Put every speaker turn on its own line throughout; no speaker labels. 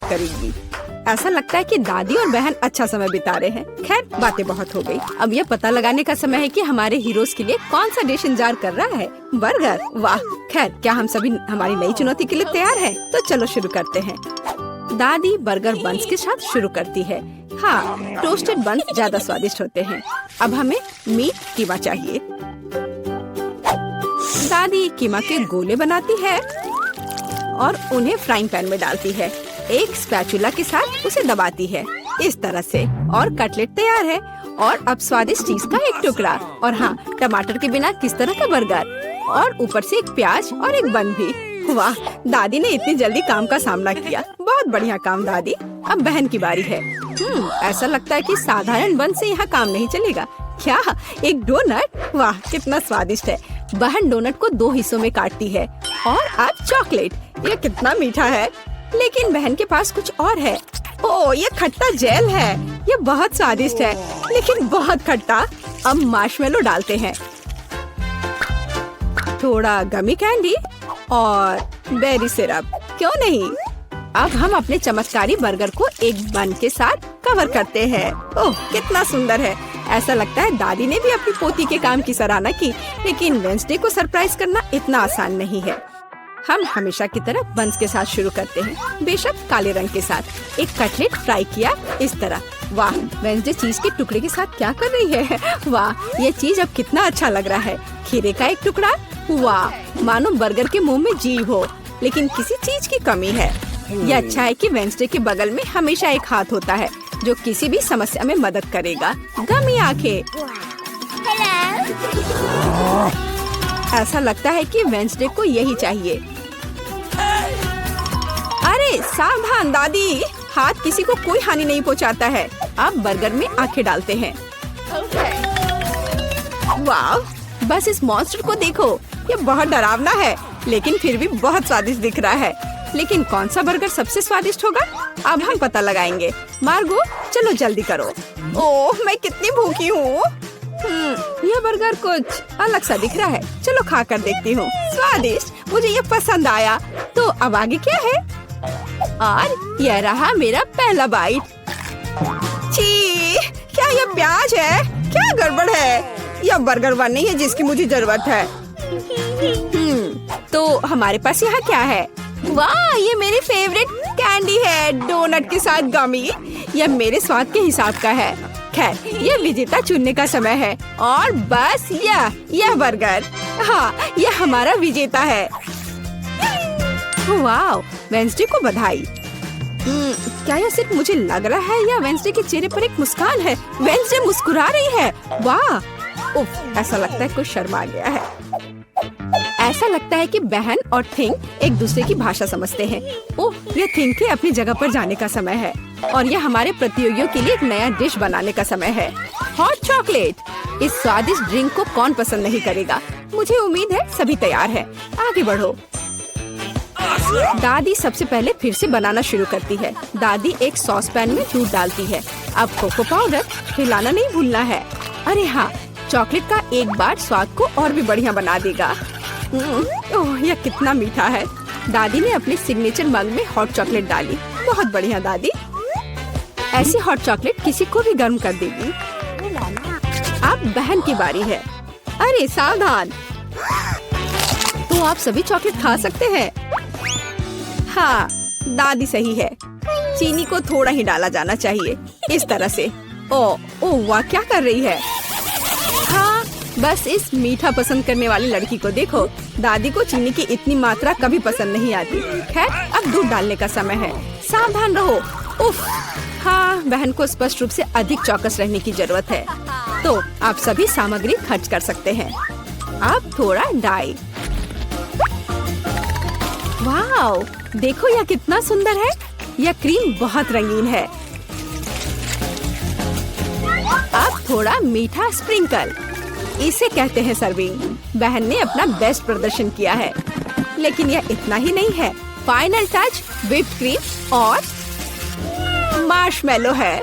करेगी। ऐसा लगता है कि दादी और बहन अच्छा समय बिता रहे हैं। खैर, बातें बहुत हो गई। अब यह पता लगाने का समय है कि हमारे हीरोज के लिए कौन सा डिश इंतजार कर रहा है। बर्गर, वाह। खैर, क्या हम सभी हमारी नई चुनौती के लिए तैयार हैं? तो चलो शुरू करते हैं। दादी बर्गर बन्स के साथ शुरू करती है। हाँ, टोस्टेड बन्स ज्यादा स्वादिष्ट होते हैं। अब हमें मीट कीमा चाहिए। दादी कीमा के गोले बनाती है और उन्हें फ्राइंग पैन में डालती है। एक स्पैचुला के साथ उसे दबाती है इस तरह से, और कटलेट तैयार है। और अब स्वादिष्ट चीज का एक टुकड़ा, और हाँ, टमाटर के बिना किस तरह का बर्गर, और ऊपर से एक प्याज और एक बन भी। वाह, दादी ने इतनी जल्दी काम का सामना किया। बहुत बढ़िया काम दादी। अब बहन की बारी है। ऐसा लगता है कि साधारण बन से यहाँ काम नहीं चलेगा। क्या, एक डोनट? वाह, कितना स्वादिष्ट है। बहन डोनट को 2 हिस्सों में काटती है। और अब चॉकलेट, ये कितना मीठा है। लेकिन बहन के पास कुछ और है। ओह, ये खट्टा जेल है। ये बहुत स्वादिष्ट है, लेकिन बहुत खट्टा। अब मार्शमेलो डालते हैं, थोड़ा गमी कैंडी और बेरी सिरप। क्यों नहीं? अब हम अपने चमत्कारी बर्गर को एक बन के साथ कवर करते हैं। ओह, कितना सुंदर है। ऐसा लगता है दादी ने भी अपनी पोती के काम की सराहना की। लेकिन वेडनेसडे को सरप्राइज करना इतना आसान नहीं है। हम हमेशा की तरह बन्स के साथ शुरू करते हैं, बेशक काले रंग के साथ। एक कटलेट फ्राई किया इस तरह। वाह, वेडनेसडे चीज के टुकड़े के साथ क्या कर रही है। वाह, ये चीज अब कितना अच्छा लग रहा है। खीरे का एक टुकड़ा। वाह, मानो बर्गर के मुंह में जीभ हो, लेकिन किसी चीज की कमी है। ये अच्छा है कि वेडनेसडे के बगल में हमेशा एक हाथ होता है जो किसी भी समस्या में मदद करेगा। गमी आंखें। ऐसा लगता है कि वेडनेसडे को यही चाहिए। अरे सावधान दादी, हाथ किसी को कोई हानि नहीं पहुंचाता है। अब बर्गर में आंखें डालते हैं। वाह, बस इस मॉन्स्टर को देखो। ये बहुत डरावना है, लेकिन फिर भी बहुत स्वादिष्ट दिख रहा है। लेकिन कौन सा बर्गर सबसे स्वादिष्ट होगा, अब हम पता लगाएंगे। मार्गो, चलो जल्दी करो। ओह, मैं कितनी भूखी हूँ। यह बर्गर कुछ अलग सा दिख रहा है। चलो खा कर देखती हूँ। स्वादिष्ट, मुझे ये पसंद आया। तो अब आगे क्या है? और यह रहा मेरा पहला बाइट। छी, क्या यह प्याज है? क्या गड़बड़ है? यह बर्गर बन नहीं है जिसकी मुझे जरूरत है। तो हमारे पास यहाँ क्या है? वाह, ये मेरी फेवरेट कैंडी है, डोनट के साथ गमी। यह मेरे स्वाद के हिसाब का है। खैर, यह विजेता चुनने का समय है। और बस यह बर्गर, हाँ, यह हमारा विजेता है। वाह, वेडनेसडे को बधाई। क्या यह सिर्फ मुझे लग रहा है या वेडनेसडे के चेहरे पर एक मुस्कान है? वेडनेसडे मुस्कुरा रही है। वाह, उफ, ऐसा लगता है कुछ शर्मा गया है। ऐसा लगता है कि बहन और थिंग एक दूसरे की भाषा समझते हैं। ओह, यह थिंग के अपनी जगह पर जाने का समय है। और यह हमारे प्रतियोगियों के लिए एक नया डिश बनाने का समय है। Hot chocolate. इस स्वादिष्ट ड्रिंक को कौन पसंद नहीं करेगा। मुझे उम्मीद है सभी तैयार हैं। आगे बढ़ो। दादी सबसे पहले फिर से बनाना शुरू करती है। दादी एक सॉस पैन में दूध डालती है। अब कोको पाउडर हिलाना नहीं भूलना है। अरे हाँ, चॉकलेट का एक बार स्वाद को और भी बढ़िया बना देगा। ओह, यह कितना मीठा है। दादी ने अपने सिग्नेचर मग में हॉट चॉकलेट डाली। बहुत बढ़िया दादी। ऐसी हॉट चॉकलेट किसी को भी गर्म कर देगी। अब बहन की बारी है। अरे सावधान, तो आप सभी चॉकलेट खा सकते हैं। हाँ, दादी सही है। चीनी को थोड़ा ही डाला जाना चाहिए, इस तरह से। ओह वाह, क्या कर रही है? हाँ, बस इस मीठा पसंद करने वाली लड़की को देखो। दादी को चीनी की इतनी मात्रा कभी पसंद नहीं आती। खैर, अब दूध डालने का समय है। सावधान रहो। उफ, हाँ, बहन को स्पष्ट रूप से अधिक चौकस रहने की जरूरत है। तो आप सभी सामग्री खर्च कर सकते हैं। अब थोड़ा डाई। वाओ, देखो यह कितना सुंदर है। यह क्रीम बहुत रंगीन है। अब थोड़ा मीठा स्प्रिंकल, इसे कहते हैं सर्विंग। बहन ने अपना बेस्ट प्रदर्शन किया है, लेकिन यह इतना ही नहीं है। फाइनल टच व्हिप्ड क्रीम और मार्शमेलो है।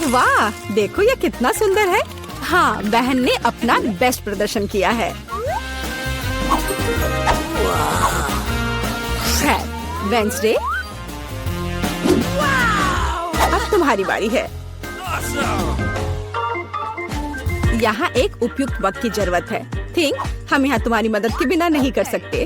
वाह, देखो यह कितना सुंदर है। हाँ, बहन ने अपना बेस्ट प्रदर्शन किया है। वेडनेसडे, अब तुम्हारी बारी है। यहाँ एक उपयुक्त वक्त की जरूरत है। थिंक हम यहाँ तुम्हारी मदद के बिना नहीं कर सकते।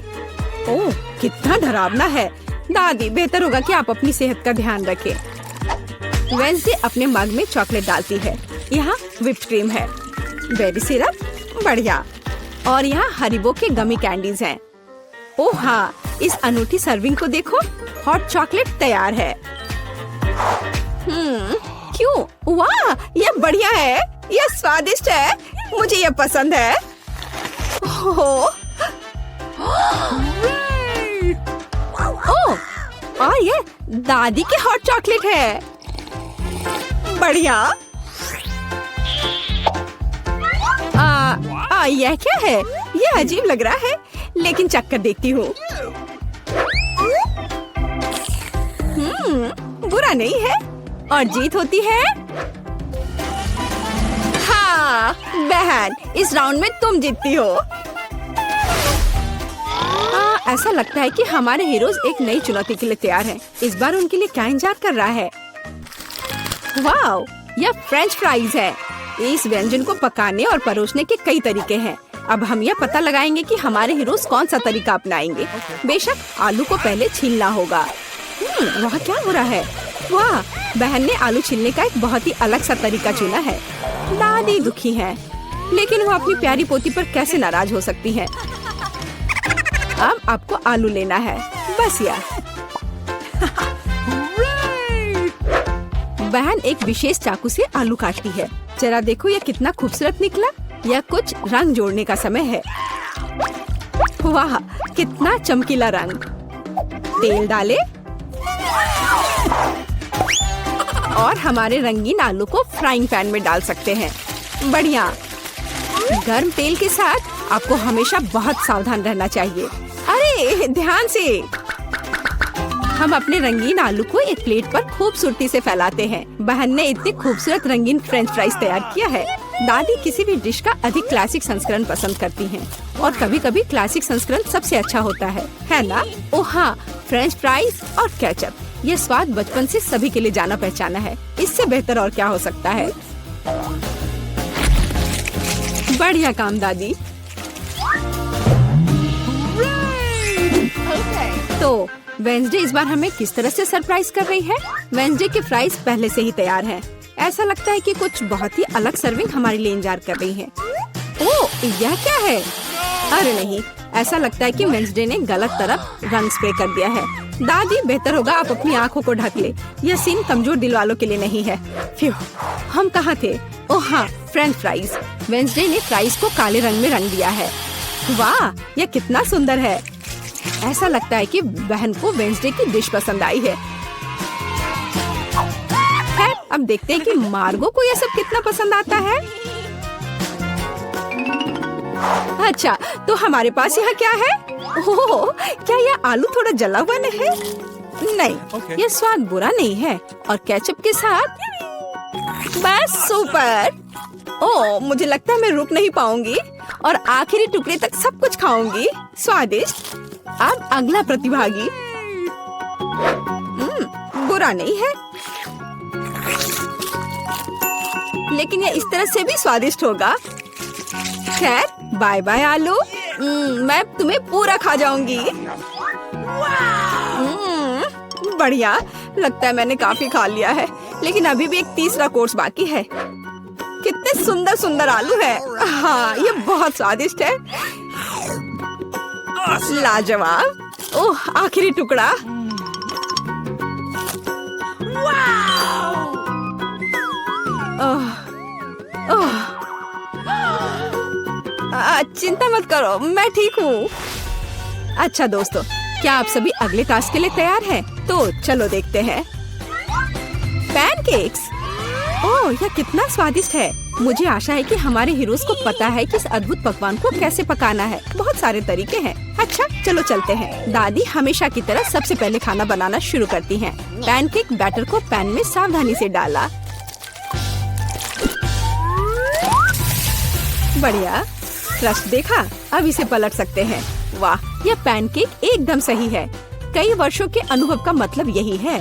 ओह, कितना डरावना है। दादी, बेहतर होगा कि आप अपनी सेहत का ध्यान रखें। वेंसडे अपने मग में चॉकलेट डालती है। यहाँ व्हिप्ड क्रीम है, बेरी सिरप, बढ़िया, और यहाँ हरीबो के गमी कैंडीज हैं। ओह हाँ, इस अनूठी सर्विंग को देखो, हॉट चॉकलेट तैयार है। क्यों? वाह, ये बढ़िया है, ये स्वादिष्ट है, मुझे ये पसंद है। ओह, और ये दादी के हॉट चॉकलेट है, बढ़िया। यह क्या है? यह अजीब लग रहा है, लेकिन चक्कर देखती हूँ। बुरा नहीं है, और जीत होती है। हाँ बहन, इस राउंड में तुम जीतती हो। ऐसा लगता है कि हमारे हीरोज एक नई चुनौती के लिए तैयार हैं। इस बार उनके लिए क्या इंतजार कर रहा है? वाओ, यह फ्रेंच फ्राइज है। इस व्यंजन को पकाने और परोसने के कई तरीके हैं। अब हम यह पता लगाएंगे कि हमारे हीरोज कौन सा तरीका अपनाएंगे। बेशक आलू को पहले छीलना होगा। वह क्या हो रहा है? वाह, बहन ने आलू छीलने का एक बहुत ही अलग सा तरीका चुना है। दादी दुखी है, लेकिन वो अपनी प्यारी पोती पर कैसे नाराज हो सकती है। अब आपको आलू लेना है, बस यार। बहन एक विशेष चाकू से आलू काटती है। जरा देखो, यह कितना खूबसूरत निकला। यह कुछ रंग जोड़ने का समय है। वाह, कितना चमकीला रंग। तेल डाले और हमारे रंगीन आलू को फ्राइंग पैन में डाल सकते हैं। बढ़िया। गर्म तेल के साथ आपको हमेशा बहुत सावधान रहना चाहिए। अरे ध्यान से। हम अपने रंगीन आलू को एक प्लेट पर खूबसूरती से फैलाते हैं। बहन ने इतने खूबसूरत रंगीन फ्रेंच फ्राइज तैयार किया है। दादी किसी भी डिश का अधिक क्लासिक संस्करण पसंद करती हैं, और कभी-कभी क्लासिक संस्करण सबसे अच्छा होता है ना? ओह हाँ, फ्रेंच फ्राइज और केचप, ये स्वाद बचपन से सभी के लिए जाना पहचाना है। इससे बेहतर और क्या हो सकता है? बढ़िया काम दादी। तो वेंसडे इस बार हमें किस तरह से सरप्राइज कर रही है? वेंसडे के फ्राइज पहले से ही तैयार हैं। ऐसा लगता है कि कुछ बहुत ही अलग सर्विंग हमारे लिए इंतजार कर रही है। ओह, यह क्या है? अरे नहीं, ऐसा लगता है कि वेंसडे ने गलत तरफ रंग स्प्रे कर दिया है। दादी, बेहतर होगा आप अपनी आंखों को ढक ले। यह सीन कमजोर दिल वालों के लिए नहीं है। फ्यू, हम कहाँ थे? ओह हाँ, फ्रेंच फ्राइज। वेंसडे ने फ्राइज को काले रंग में रंग दिया है। वाह, यह कितना सुंदर है। ऐसा लगता है कि बहन को वेंसडे की डिश पसंद आई है। अब देखते हैं कि मार्गो को यह सब कितना पसंद आता है। अच्छा, तो हमारे पास यहाँ क्या है? ओह, क्या यह आलू थोड़ा जला हुआ नहीं है? नहीं, यह स्वाद बुरा नहीं है, और केचप के साथ बस सुपर। ओह, मुझे लगता है मैं रुक नहीं पाऊंगी और आखिरी टुकड़े तक सब कुछ खाऊंगी। स्वादिष्ट। अब अगला प्रतिभागी। बुरा नहीं है, लेकिन यह इस तरह से भी स्वादिष्ट होगा। खैर, बाय बाय आलू। मैं तुम्हें पूरा खा जाऊंगी। बढ़िया, लगता है मैंने काफी खा लिया है, लेकिन अभी भी एक तीसरा कोर्स बाकी है। कितने सुंदर सुंदर आलू है। हाँ, ये बहुत स्वादिष्ट है। लाजवाब। ओह, आखिरी टुकड़ा। चिंता मत करो, मैं ठीक हूँ। अच्छा दोस्तों, क्या आप सभी अगले टास्क के लिए तैयार हैं? तो चलो देखते हैं। पैनकेक्स। ओह, यह कितना स्वादिष्ट है। मुझे आशा है कि हमारे हीरोज को पता है कि इस अद्भुत पकवान को कैसे पकाना है। बहुत सारे तरीके हैं। अच्छा, चलो चलते हैं। दादी हमेशा की तरह सबसे पहले खाना बनाना शुरू करती हैं। पैनकेक बैटर को पैन में सावधानी से डाला। बढ़िया, क्रस्ट देखा? अब इसे पलट सकते हैं। वाह, यह पैनकेक एकदम सही है। कई वर्षों के अनुभव का मतलब यही है।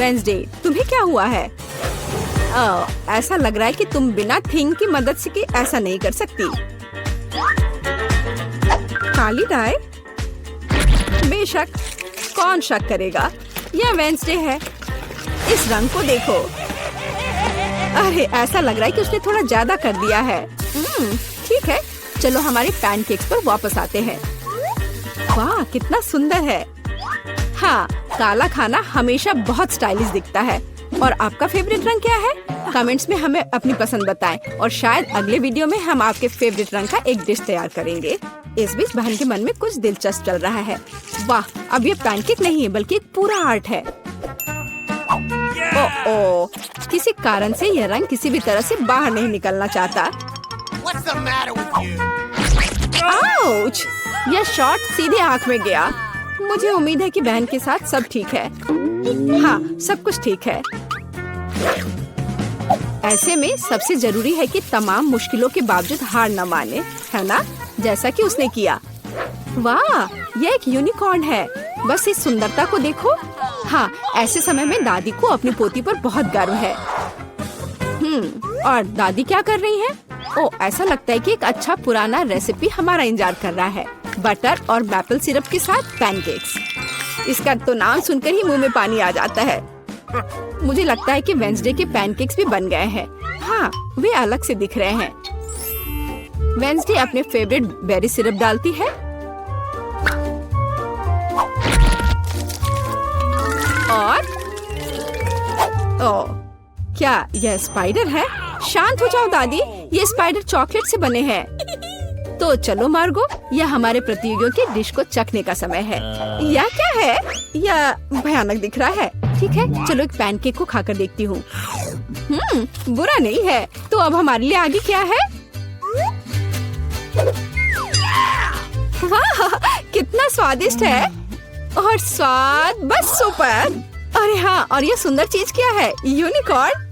वेंसडे, तुम्हें क्या हुआ है? ऐसा लग रहा है कि तुम बिना थिंग की मदद से कि ऐसा नहीं कर सकती। काली डाई? बेशक, कौन शक करेगा? यह वेंसडे है। इस रंग को देखो। अरे ऐसा लग रहा है कि उसने थोड़ा ज्यादा कर दिया है। ठीक है, चलो हमारे पैनकेक्स पर वापस आते हैं। वाह, कितना सुंदर है। हाँ, काला खाना हमेशा बहुत स्टाइलिश दिखता है। और आपका फेवरेट रंग क्या है? कमेंट्स में हमें अपनी पसंद बताएं और शायद अगले वीडियो में हम आपके फेवरेट रंग का एक डिश तैयार करेंगे। इस बीच बहन के मन में कुछ दिलचस्प चल रहा है। वाह, अब ये पैनकेक नहीं है बल्कि एक पूरा आर्ट है। ओह, किसी कारण से यह रंग किसी भी तरह से बाहर नहीं निकलना चाहता। आउच! यह शॉट सीधे आँख में गया। मुझे उम्मीद है कि बहन के साथ सब ठीक है। हाँ, सब कुछ ठीक है। ऐसे में सबसे जरूरी है कि तमाम मुश्किलों के बावजूद हार न माने, है ना? जैसा कि उसने किया। वाह, यह एक यूनिकॉर्न है। बस इस सुंदरता को देखो। हाँ, ऐसे समय में दादी को अपनी पोती पर बहुत गर्व है। और दादी क्या कर रही है? ओह, ऐसा लगता है कि एक अच्छा पुराना रेसिपी हमारा इंतजार कर रहा है। बटर और मैपल सिरप के साथ पैनकेक्स। इसका तो नाम सुनकर ही मुंह में पानी आ जाता है। मुझे लगता है कि वेंसडे के पैनकेक्स भी बन गए हैं। हाँ, वे अलग से दिख रहे हैं। वेंसडे अपने फेवरेट बेरी सिरप डालती है और क्या यह स्पाइडर है? शांत हो जाओ दादी, ये स्पाइडर चॉकलेट से बने हैं। तो चलो मार्गो, यह हमारे प्रतियोगियों की डिश को चखने का समय है। यह क्या है? यह भयानक दिख रहा है। ठीक है, चलो एक पैनकेक को खाकर देखती हूँ। बुरा नहीं है। तो अब हमारे लिए आगे क्या है? वाह, कितना स्वादिष्ट है। और स्वाद बस सुपर। अरे हाँ, और ये सुंदर चीज क्या है? यूनिकॉर्न।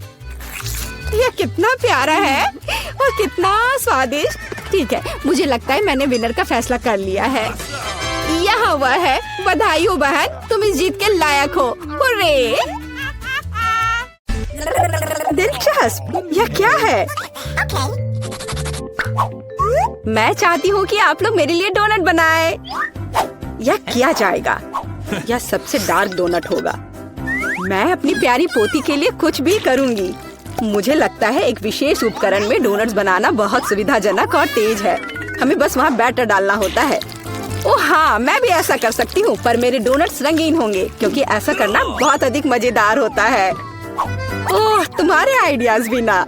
यह कितना प्यारा है और कितना स्वादिष्ट। ठीक है, मुझे लगता है मैंने विनर का फैसला कर लिया है। यहाँ वह है। बधाई हो बहन, तुम इस जीत के लायक हो। हुर्रे! दिलचस्प, यह क्या है? मैं चाहती हूँ कि आप लोग मेरे लिए डोनट बनाएं। यह किया जाएगा। यह सबसे डार्क डोनट होगा। मैं अपनी प्यारी पोती के लिए कुछ भी करूँगी। मुझे लगता है एक विशेष उपकरण में डोनट्स बनाना बहुत सुविधाजनक और तेज है। हमें बस वहाँ बैटर डालना होता है। ओह हाँ, मैं भी ऐसा कर सकती हूँ, पर मेरे डोनट्स रंगीन होंगे क्योंकि ऐसा करना बहुत अधिक मजेदार होता है। ओह, तुम्हारे आइडियाज भी ना।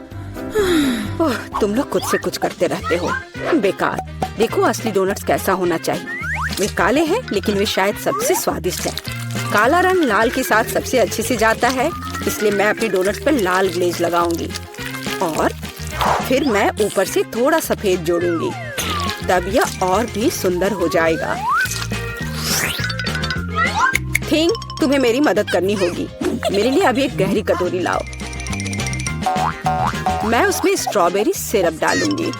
ओह, तुम लोग खुद से कुछ करते रहते हो। बेकार। देखो असली डोनट्स कैसा होना चाहिए। वे काले हैं लेकिन वे शायद सबसे स्वादिष्ट हैं। काला रंग लाल के साथ सबसे अच्छे से जाता है, इसलिए मैं अपने डोनट्स पर लाल ग्लेज लगाऊंगी और फिर मैं ऊपर से थोड़ा सफेद जोड़ूंगी। तब यह और भी सुंदर हो जाएगा। थिंग, तुम्हें मेरी मदद करनी होगी। मेरे लिए अभी एक गहरी कटोरी लाओ। मैं उसमें स्ट्रॉबेरी सिरप डालूंगी।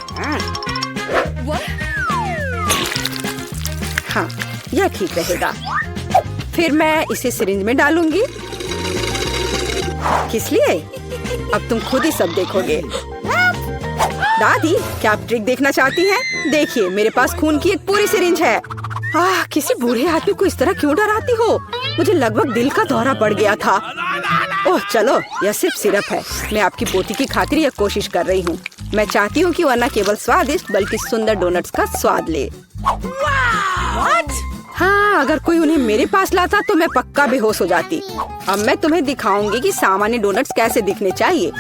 हाँ, यह ठीक रहेगा। फिर मैं इसे सिरिंज में डालूंगी। किस लिए? अब तुम खुद ही सब देखोगे। दादी, क्या आप ट्रिक देखना चाहती हैं? देखिए, मेरे पास खून की एक पूरी सिरिंज है। किसी बूढ़े आदमी को इस तरह क्यों डराती हो? मुझे लगभग दिल का दौरा पड़ गया था। ओह चलो, यह सिर्फ सिरप है। मैं आपकी पोती की खातिर यह कोशिश कर रही हूँ। मैं चाहती हूँ कि वह न केवल स्वादिष्ट बल्कि सुंदर डोनट्स का स्वाद ले। हाँ, अगर कोई उन्हें मेरे पास लाता तो मैं पक्का बेहोश हो जाती। अब मैं तुम्हें दिखाऊंगी कि सामान्य डोनट्स कैसे दिखने चाहिए।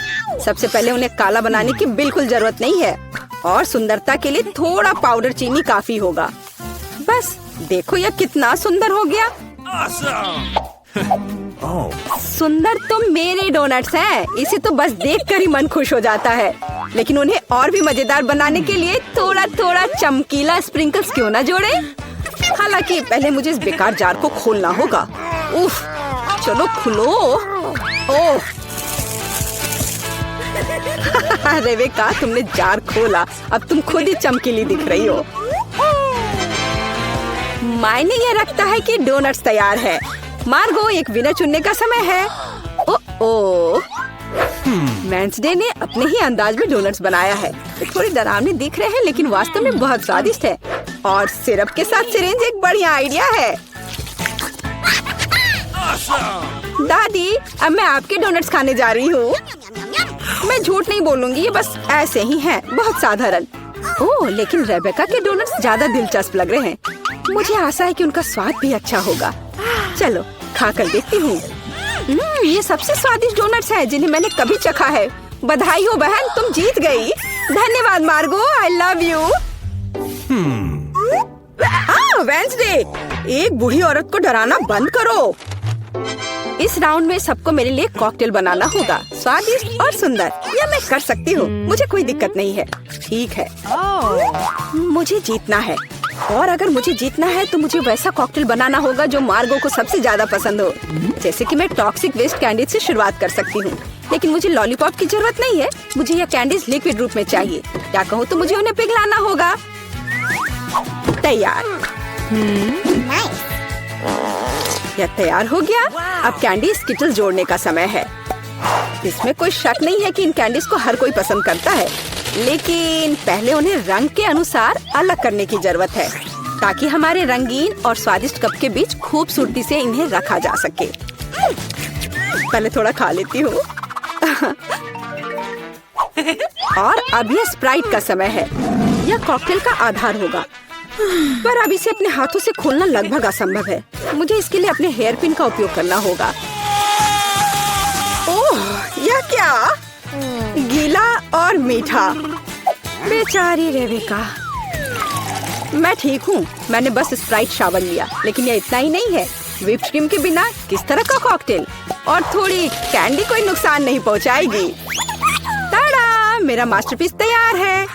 सबसे पहले उन्हें काला बनाने की बिल्कुल जरूरत नहीं है और सुंदरता के लिए थोड़ा पाउडर चीनी काफी होगा। बस देखो, यह कितना सुंदर हो गया। सुंदर तो मेरे डोनट्स हैं। इसे तो बस देखकर ही मन खुश हो जाता है। लेकिन उन्हें और भी मजेदार बनाने के लिए थोड़ा थोड़ा चमकीला स्प्रिंकल्स क्यों ना जोड़े? हालांकि पहले मुझे इस बेकार जार को खोलना होगा। उफ, चलो खुलो। ओह रेवेका, तुमने जार खोला। अब तुम खुद ही चमकीली दिख रही हो। मायने यह रखता है कि डोनट्स तैयार है। मार्गो, एक विनर चुनने का समय है। ओह, वेंसडे ने अपने ही अंदाज में डोनट्स बनाया है। थोड़ी डरावने दिख रहे हैं लेकिन वास्तव में बहुत स्वादिष्ट है। और सिरप के साथ सिरिंज एक बढ़िया आइडिया है। दादी, अब मैं आपके डोनट्स खाने जा रही हूँ। मैं झूठ नहीं बोलूंगी, ये बस ऐसे ही हैं, बहुत साधारण। ओह, लेकिन रेबेका के डोनट्स ज्यादा दिलचस्प लग रहे हैं। मुझे आशा है कि उनका स्वाद भी अच्छा होगा। चलो खा कर देखती हूँ। ये सबसे स्वादिष्ट डोनट्स हैं जिन्हें मैंने कभी चखा है। बधाई हो बहन, तुम जीत गई। धन्यवाद मार्गो, आई लव यू। वेंसडे, एक बूढ़ी औरत को डराना बंद करो। इस राउंड में सबको मेरे लिए कॉकटेल बनाना होगा, स्वादिष्ट और सुंदर। यह मैं कर सकती हूँ, मुझे कोई दिक्कत नहीं है। ठीक है, मुझे जीतना है। और अगर मुझे जीतना है तो मुझे वैसा कॉकटेल बनाना होगा जो मार्गो को सबसे ज्यादा पसंद हो। जैसे कि मैं टॉक्सिक वेस्ट कैंडीज से शुरुआत कर सकती हूँ, लेकिन मुझे लॉलीपॉप की जरूरत नहीं है। मुझे यह कैंडीज लिक्विड रूप में चाहिए। क्या कहूँ तो मुझे उन्हें पिघलाना होगा। तैयार। यह तैयार हो गया। अब कैंडी स्किटल्स जोड़ने का समय है। इसमें कोई शक नहीं है कि इन कैंडीज को हर कोई पसंद करता है, लेकिन पहले उन्हें रंग के अनुसार अलग करने की जरूरत है ताकि हमारे रंगीन और स्वादिष्ट कप के बीच खूबसूरती से इन्हें रखा जा सके। पहले थोड़ा खा लेती हूँ। और अब यह स्प्राइट का समय है। यह कॉकटेल का आधार होगा, पर अब इसे अपने हाथों से खोलना लगभग असंभव है। मुझे इसके लिए अपने हेयर पिन का उपयोग करना होगा। ओह, यह क्या? गीला और मीठा। बेचारी रेबेका। मैं ठीक हूँ, मैंने बस स्प्राइट शावर लिया, लेकिन यह इतना ही नहीं है। व्हिप्ड क्रीम के बिना किस तरह का कॉकटेल? और थोड़ी कैंडी कोई नुकसान नहीं पहुँचाएगी। ताड़ा, मेरा मास्टरपीस तैयार है।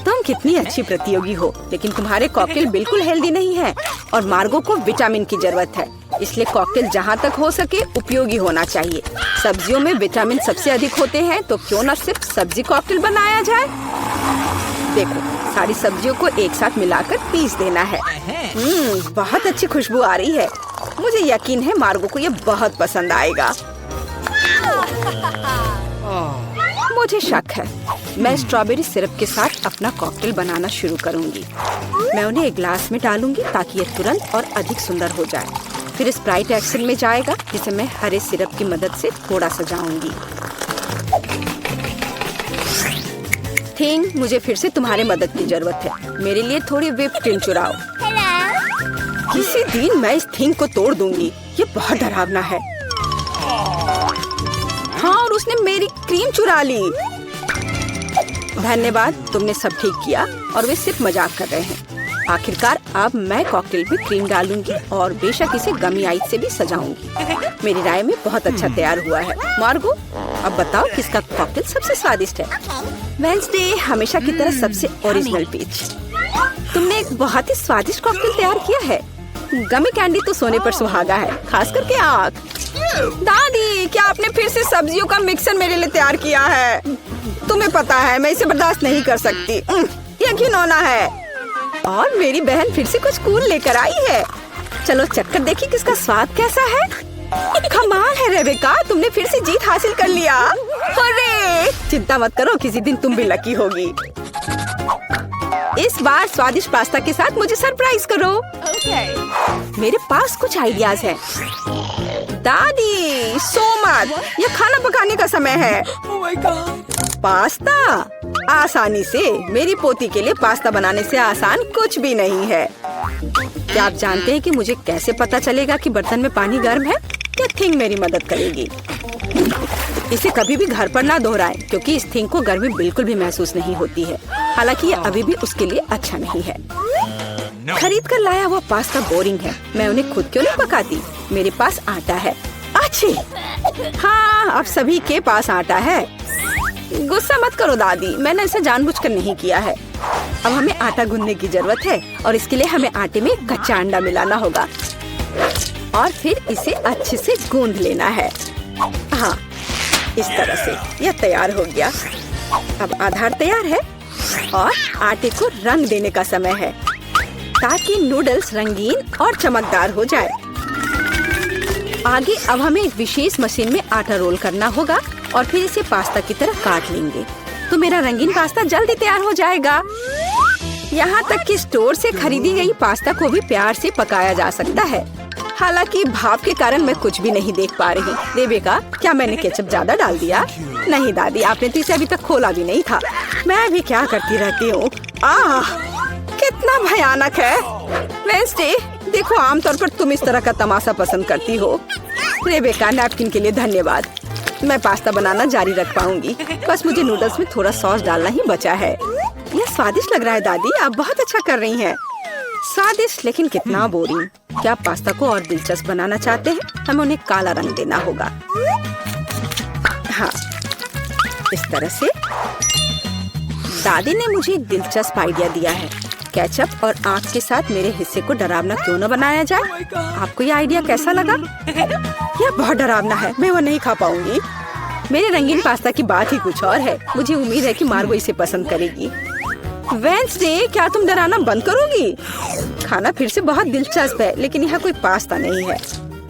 तुम कितनी अच्छी प्रतियोगी हो, लेकिन तुम्हारे कॉकटेल बिल्कुल हेल्दी नहीं है और मार्गो को विटामिन की जरूरत है। इसलिए कॉकटेल जहाँ तक हो सके उपयोगी होना चाहिए। सब्जियों में विटामिन सबसे अधिक होते हैं, तो क्यों न सिर्फ सब्जी कॉकटेल बनाया जाए। देखो, सारी सब्जियों को एक साथ मिलाकर पीस देना है। बहुत अच्छी खुशबू आ रही है। मुझे यकीन है मार्गो को ये बहुत पसंद आएगा। मुझे शक है। मैं स्ट्रॉबेरी सिरप के साथ अपना कॉकटेल बनाना शुरू करूंगी। मैं उन्हें एक ग्लास में डालूंगी ताकि ये तुरंत और अधिक सुंदर हो जाए। फिर स्प्राइट एक्शन में जाएगा, जिसे मैं हरे सिरप की मदद से थोड़ा सजाऊंगी। थिंग, मुझे फिर से तुम्हारे मदद की जरूरत है। मेरे लिए थोड़ी व्हिप्ड क्रीम चुराओ। किसी दिन मैं इस थिंग को तोड़ दूंगी। ये बहुत डरावना है। हाँ, और उसने मेरी क्रीम चुरा ली। धन्यवाद, तुमने सब ठीक किया। और वे सिर्फ मजाक कर रहे हैं। आखिरकार अब मैं कॉकटेल में क्रीम डालूंगी और बेशक इसे गमी आइस से भी सजाऊंगी। मेरी राय में बहुत अच्छा तैयार हुआ है। मार्गो, अब बताओ किसका कॉकटेल सबसे स्वादिष्ट है? वेंसडे, हमेशा की तरह सबसे ओरिजिनल पीच। तुमने एक बहुत ही स्वादिष्ट कॉकटेल तैयार किया है। गमी कैंडी तो सोने पर सुहागा है, खास करके आँख। दादी, क्या आपने फिर से सब्जियों का मिक्सर मेरे लिए तैयार किया है? तुम्हें पता है मैं इसे बर्दाश्त नहीं कर सकती। ये घिनौना है। और मेरी बहन फिर से कुछ कूल लेकर आई है। चलो चक्कर देखिए किसका स्वाद कैसा है। कमाल है रेबेका, तुमने फिर से जीत हासिल कर लिया। अरे, चिंता मत करो, किसी दिन तुम भी लकी होगी। इस बार स्वादिष्ट पास्ता के साथ मुझे सरप्राइज करो। मेरे पास कुछ आइडियाज हैं। दादी, सो मत, यह खाना पकाने का समय है। पास्ता आसानी से। मेरी पोती के लिए पास्ता बनाने से आसान कुछ भी नहीं है। क्या आप जानते हैं कि मुझे कैसे पता चलेगा कि बर्तन में पानी गर्म है? क्या थिंग मेरी मदद करेगी। इसे कभी भी घर पर ना दोहराएं, क्योंकि इस थिंग को गर्मी बिल्कुल भी महसूस नहीं होती है। हालांकि ये अभी भी उसके लिए अच्छा नहीं है। खरीद कर लाया हुआ पास्ता बोरिंग है। मैं उन्हें खुद क्यों नहीं पकाती? मेरे पास आटा है। अच्छी। हाँ, अब सभी के पास आटा है। गुस्सा मत करो दादी, मैंने इसे जानबूझकर नहीं किया है। अब हमें आटा गूंदने की जरूरत है और इसके लिए हमें आटे में कच्चा अंडा मिलाना होगा और फिर इसे अच्छे से गूंद लेना है। हाँ, इस तरह से यह तैयार हो गया। अब आधार तैयार है और आटे को रंग देने का समय है ताकि नूडल्स रंगीन और चमकदार हो जाए। आगे अब हमें एक विशेष मशीन में आटा रोल करना होगा और फिर इसे पास्ता की तरह काट लेंगे तो मेरा रंगीन पास्ता जल्दी तैयार हो जाएगा। यहाँ तक कि स्टोर से खरीदी गई पास्ता को भी प्यार से पकाया जा सकता है। हालांकि भाप के कारण मैं कुछ भी नहीं देख पा रही। रेबेका, क्या मैंने केचप ज्यादा डाल दिया? नहीं दादी, आपने तो इसे अभी तक खोला भी नहीं था। मैं भी क्या करती रहती हूँ। कितना भयानक है। वेंसडे, देखो आमतौर पर तुम इस तरह का तमाशा पसंद करती हो। रेबेका, नैपकिन के लिए धन्यवाद। मैं पास्ता बनाना जारी रख पाऊंगी। बस मुझे नूडल्स में थोड़ा सॉस डालना ही बचा है। यह स्वादिष्ट लग रहा है दादी, आप बहुत अच्छा कर रही हैं। स्वादिष्ट लेकिन कितना बोरिंग। क्या आप पास्ता को और दिलचस्प बनाना चाहते हैं? हमें उन्हें काला रंग देना होगा। हाँ, इस तरह से। दादी ने मुझे एक दिलचस्प आइडिया दिया है। केचप और आँख के साथ मेरे हिस्से को डरावना क्यों न बनाया जाए? आपको ये आइडिया कैसा लगा? यह बहुत डरावना है, मैं वो नहीं खा पाऊंगी। मेरे रंगीन पास्ता की बात ही कुछ और है। मुझे उम्मीद है कि मार्गो इसे पसंद करेगी। वेंसडे, क्या तुम डराना बंद करोगी? खाना फिर से बहुत दिलचस्प है, लेकिन यहाँ कोई पास्ता नहीं है।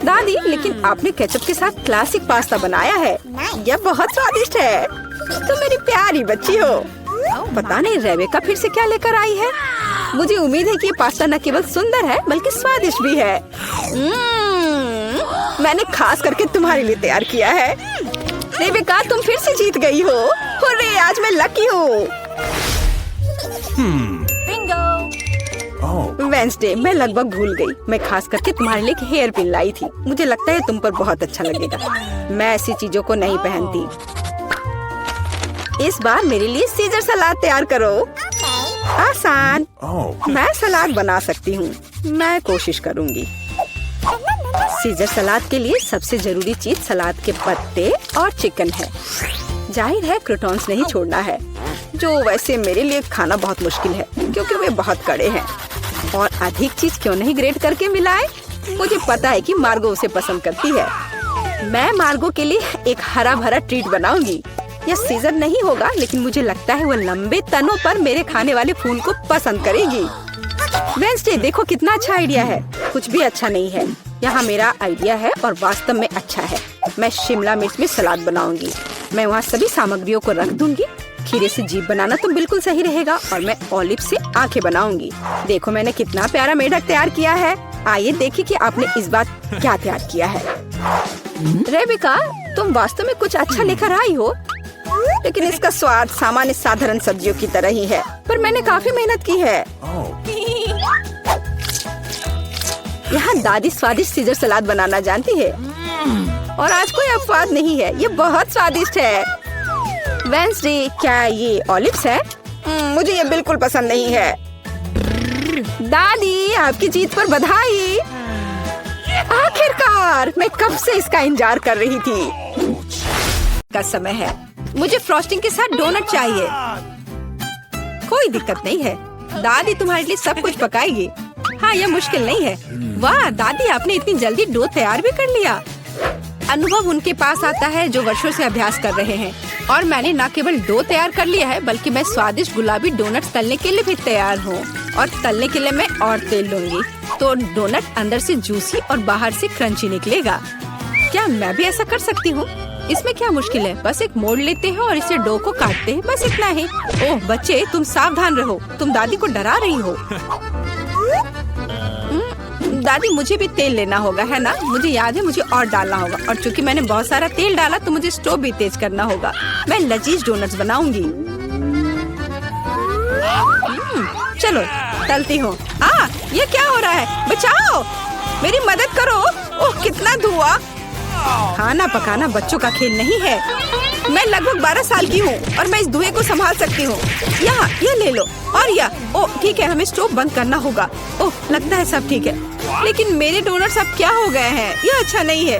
दादी, लेकिन आपने केचप के साथ क्लासिक पास्ता बनाया है। यह बहुत स्वादिष्ट है। तुम मेरी प्यारी बच्ची हो। पता नहीं रेबेका फिर से क्या लेकर आई है। मुझे उम्मीद है कि ये पास्ता न केवल सुंदर है बल्कि स्वादिष्ट भी है। मैंने खास करके तुम्हारे लिए तैयार किया है। रेबेका, तुम फिर से जीत गई हो। हुर्रे, आज मैं लकी हूँ। वेंसडे, मैं लगभग भूल गई। मैं खास करके तुम्हारे लिए एक हेयर पिन लाई थी। मुझे लगता है तुम पर बहुत अच्छा लगेगा। मैं ऐसी चीजों को नहीं पहनती। इस बार मेरे लिए सीजर सलाद तैयार करो। आसान। मैं सलाद बना सकती हूँ। मैं कोशिश करूँगी। सीजर सलाद के लिए सबसे जरूरी चीज सलाद के पत्ते और चिकन है। जाहिर है क्रूटॉन्स नहीं छोड़ना है, जो वैसे मेरे लिए खाना बहुत मुश्किल है क्योंकि वे बहुत कड़े हैं। और अधिक चीज क्यों नहीं ग्रेट करके मिलाए? मुझे पता है कि मार्गो उसे पसंद करती है। मैं मार्गो के लिए एक हरा भरा ट्रीट बनाऊंगी। यह सीजर नहीं होगा, लेकिन मुझे लगता है वो लंबे तनों पर मेरे खाने वाले फूल को पसंद करेगी। वेंसडे, देखो कितना अच्छा आइडिया है। कुछ भी अच्छा नहीं है। यहाँ मेरा आइडिया है और वास्तव में अच्छा है। मैं शिमला मिर्च में सलाद बनाऊंगी। मैं वहाँ सभी सामग्रियों को रख दूंगी। खीरे से जीभ बनाना तो बिल्कुल सही रहेगा और मैं ऑलिव से आंखें बनाऊंगी। देखो मैंने कितना प्यारा मेढक तैयार किया है। आइए देखिए कि आपने इस बार क्या तैयार किया है। रेबेका, तुम वास्तव में कुछ अच्छा लेकर आई हो, लेकिन इसका स्वाद सामान्य साधारण सब्जियों की तरह ही है। पर मैंने काफी मेहनत की है। यहाँ दादी स्वादिष्ट सीजर सलाद बनाना जानती है और आज कोई अपवाद नहीं है। ये बहुत स्वादिष्ट है। वेंसडे, क्या ये ऑलिव्स है? मुझे ये बिल्कुल पसंद नहीं है। दादी, आपकी जीत पर बधाई। आखिरकार, मैं कब से इसका इंतजार कर रही थी। का समय है। मुझे फ्रॉस्टिंग के साथ डोनट चाहिए। कोई दिक्कत नहीं है, दादी तुम्हारे लिए सब कुछ पकाएगी। हाँ, यह मुश्किल नहीं है। वाह दादी, आपने इतनी जल्दी डो तैयार भी कर लिया। अनुभव उनके पास आता है जो वर्षों से अभ्यास कर रहे हैं। और मैंने न केवल डो तैयार कर लिया है, बल्कि मैं स्वादिष्ट गुलाबी डोनट्स तलने के लिए भी तैयार हूँ। और तलने के लिए मैं और तेल लूंगी, तो डोनट अंदर से जूसी और बाहर से क्रंची निकलेगा। क्या मैं भी ऐसा कर सकती हूँ? इसमें क्या मुश्किल है? बस एक मोड़ लेते हैं और इसे डो को काटते हैं, बस इतना ही। ओह बच्चे, तुम सावधान रहो, तुम दादी को डरा रही हो। दादी, मुझे भी तेल लेना होगा, है ना? मुझे याद है, मुझे और डालना होगा। और चूंकि मैंने बहुत सारा तेल डाला तो मुझे स्टोव भी तेज करना होगा। मैं लजीज डोनट्स बनाऊंगी। चलो तलती हूँ। ये क्या हो रहा है? बचाओ, मेरी मदद करो। ओह कितना धुआं। खाना पकाना बच्चों का खेल नहीं है। मैं लगभग 12 साल की हूँ और मैं इस धुएं को संभाल सकती हूँ। यहाँ ये ले लो और यह। ओह ठीक है, हमें स्टोव बंद करना होगा। ओह लगता है सब ठीक है, लेकिन मेरे डोनट्स अब क्या हो गए हैं? यह अच्छा नहीं है,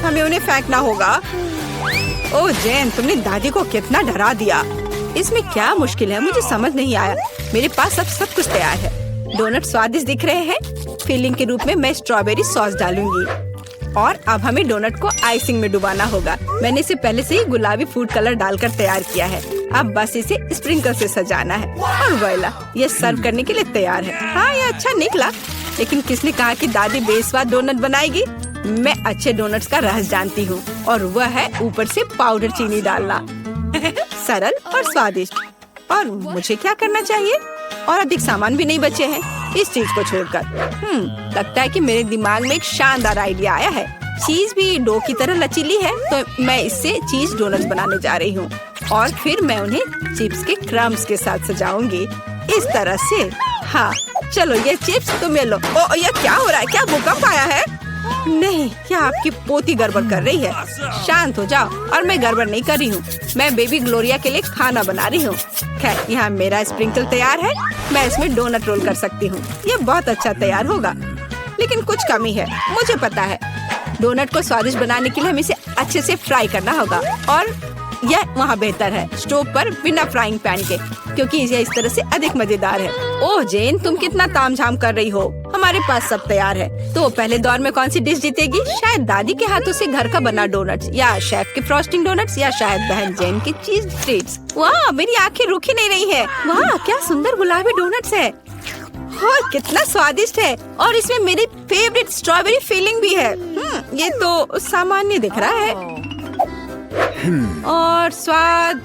हमें उन्हें फेंकना होगा। ओह जेन, तुमने दादी को कितना डरा दिया। इसमें क्या मुश्किल है? मुझे समझ नहीं आया। मेरे पास अब सब कुछ तैयार है। डोनट स्वादिष्ट दिख रहे हैं। फिलिंग के रूप में मैं स्ट्रॉबेरी सॉस डालूंगी और अब हमें डोनट को आइसिंग में डुबाना होगा। मैंने इसे पहले से ही गुलाबी फूड कलर डालकर तैयार किया है। अब बस इसे स्प्रिंकल से सजाना है और वोइला, ये सर्व करने के लिए तैयार है। हाँ, ये अच्छा निकला, लेकिन किसने कहा कि दादी बेस्वाद डोनट बनाएगी? मैं अच्छे डोनट्स का राज जानती हूँ और वह है ऊपर से पाउडर चीनी डालना। सरल और स्वादिष्ट। और मुझे क्या करना चाहिए? और अधिक सामान भी नहीं बचे हैं इस चीज को छोड़कर। लगता है कि मेरे दिमाग में एक शानदार आइडिया आया है। चीज भी डो की तरह लचीली है तो मैं इससे चीज डोनट्स बनाने जा रही हूँ और फिर मैं उन्हें चिप्स के क्रम्स के साथ सजाऊंगी इस तरह से। हाँ चलो ये चिप्स तुम ये लो। ओ ये क्या हो रहा है? क्या भूकंप आया है? नहीं, क्या आपकी पोती गड़बड़ कर रही है? शांत हो जाओ। और मैं गड़बड़ नहीं कर रही हूँ, मैं बेबी ग्लोरिया के लिए खाना बना रही हूँ। खैर यहाँ मेरा स्प्रिंकल तैयार है, मैं इसमें डोनट रोल कर सकती हूँ। ये बहुत अच्छा तैयार होगा, लेकिन कुछ कमी है, मुझे पता है। डोनट को स्वादिष्ट बनाने के लिए हमें इसे अच्छे से फ्राई करना होगा और यह वहाँ बेहतर है स्टोव पर बिना फ्राइंग पैन के, क्योंकि यह इस तरह से अधिक मजेदार है। ओह जेन, तुम कितना तामझाम कर रही हो। हमारे पास सब तैयार है। तो पहले दौर में कौन सी डिश जीतेगी? शायद दादी के हाथों से घर का बना डोनट्स, या शेफ के फ्रॉस्टिंग डोनट्स, या शायद बहन जेन की चीज ट्रीट्स। वाह, मेरी आंखें रुक ही नहीं रही है। वाह क्या सुंदर गुलाबी डोनट्स है और कितना स्वादिष्ट है। और इसमें मेरी फेवरेट स्ट्रॉबेरी फीलिंग भी है। ये तो सामान्य दिख रहा है और स्वाद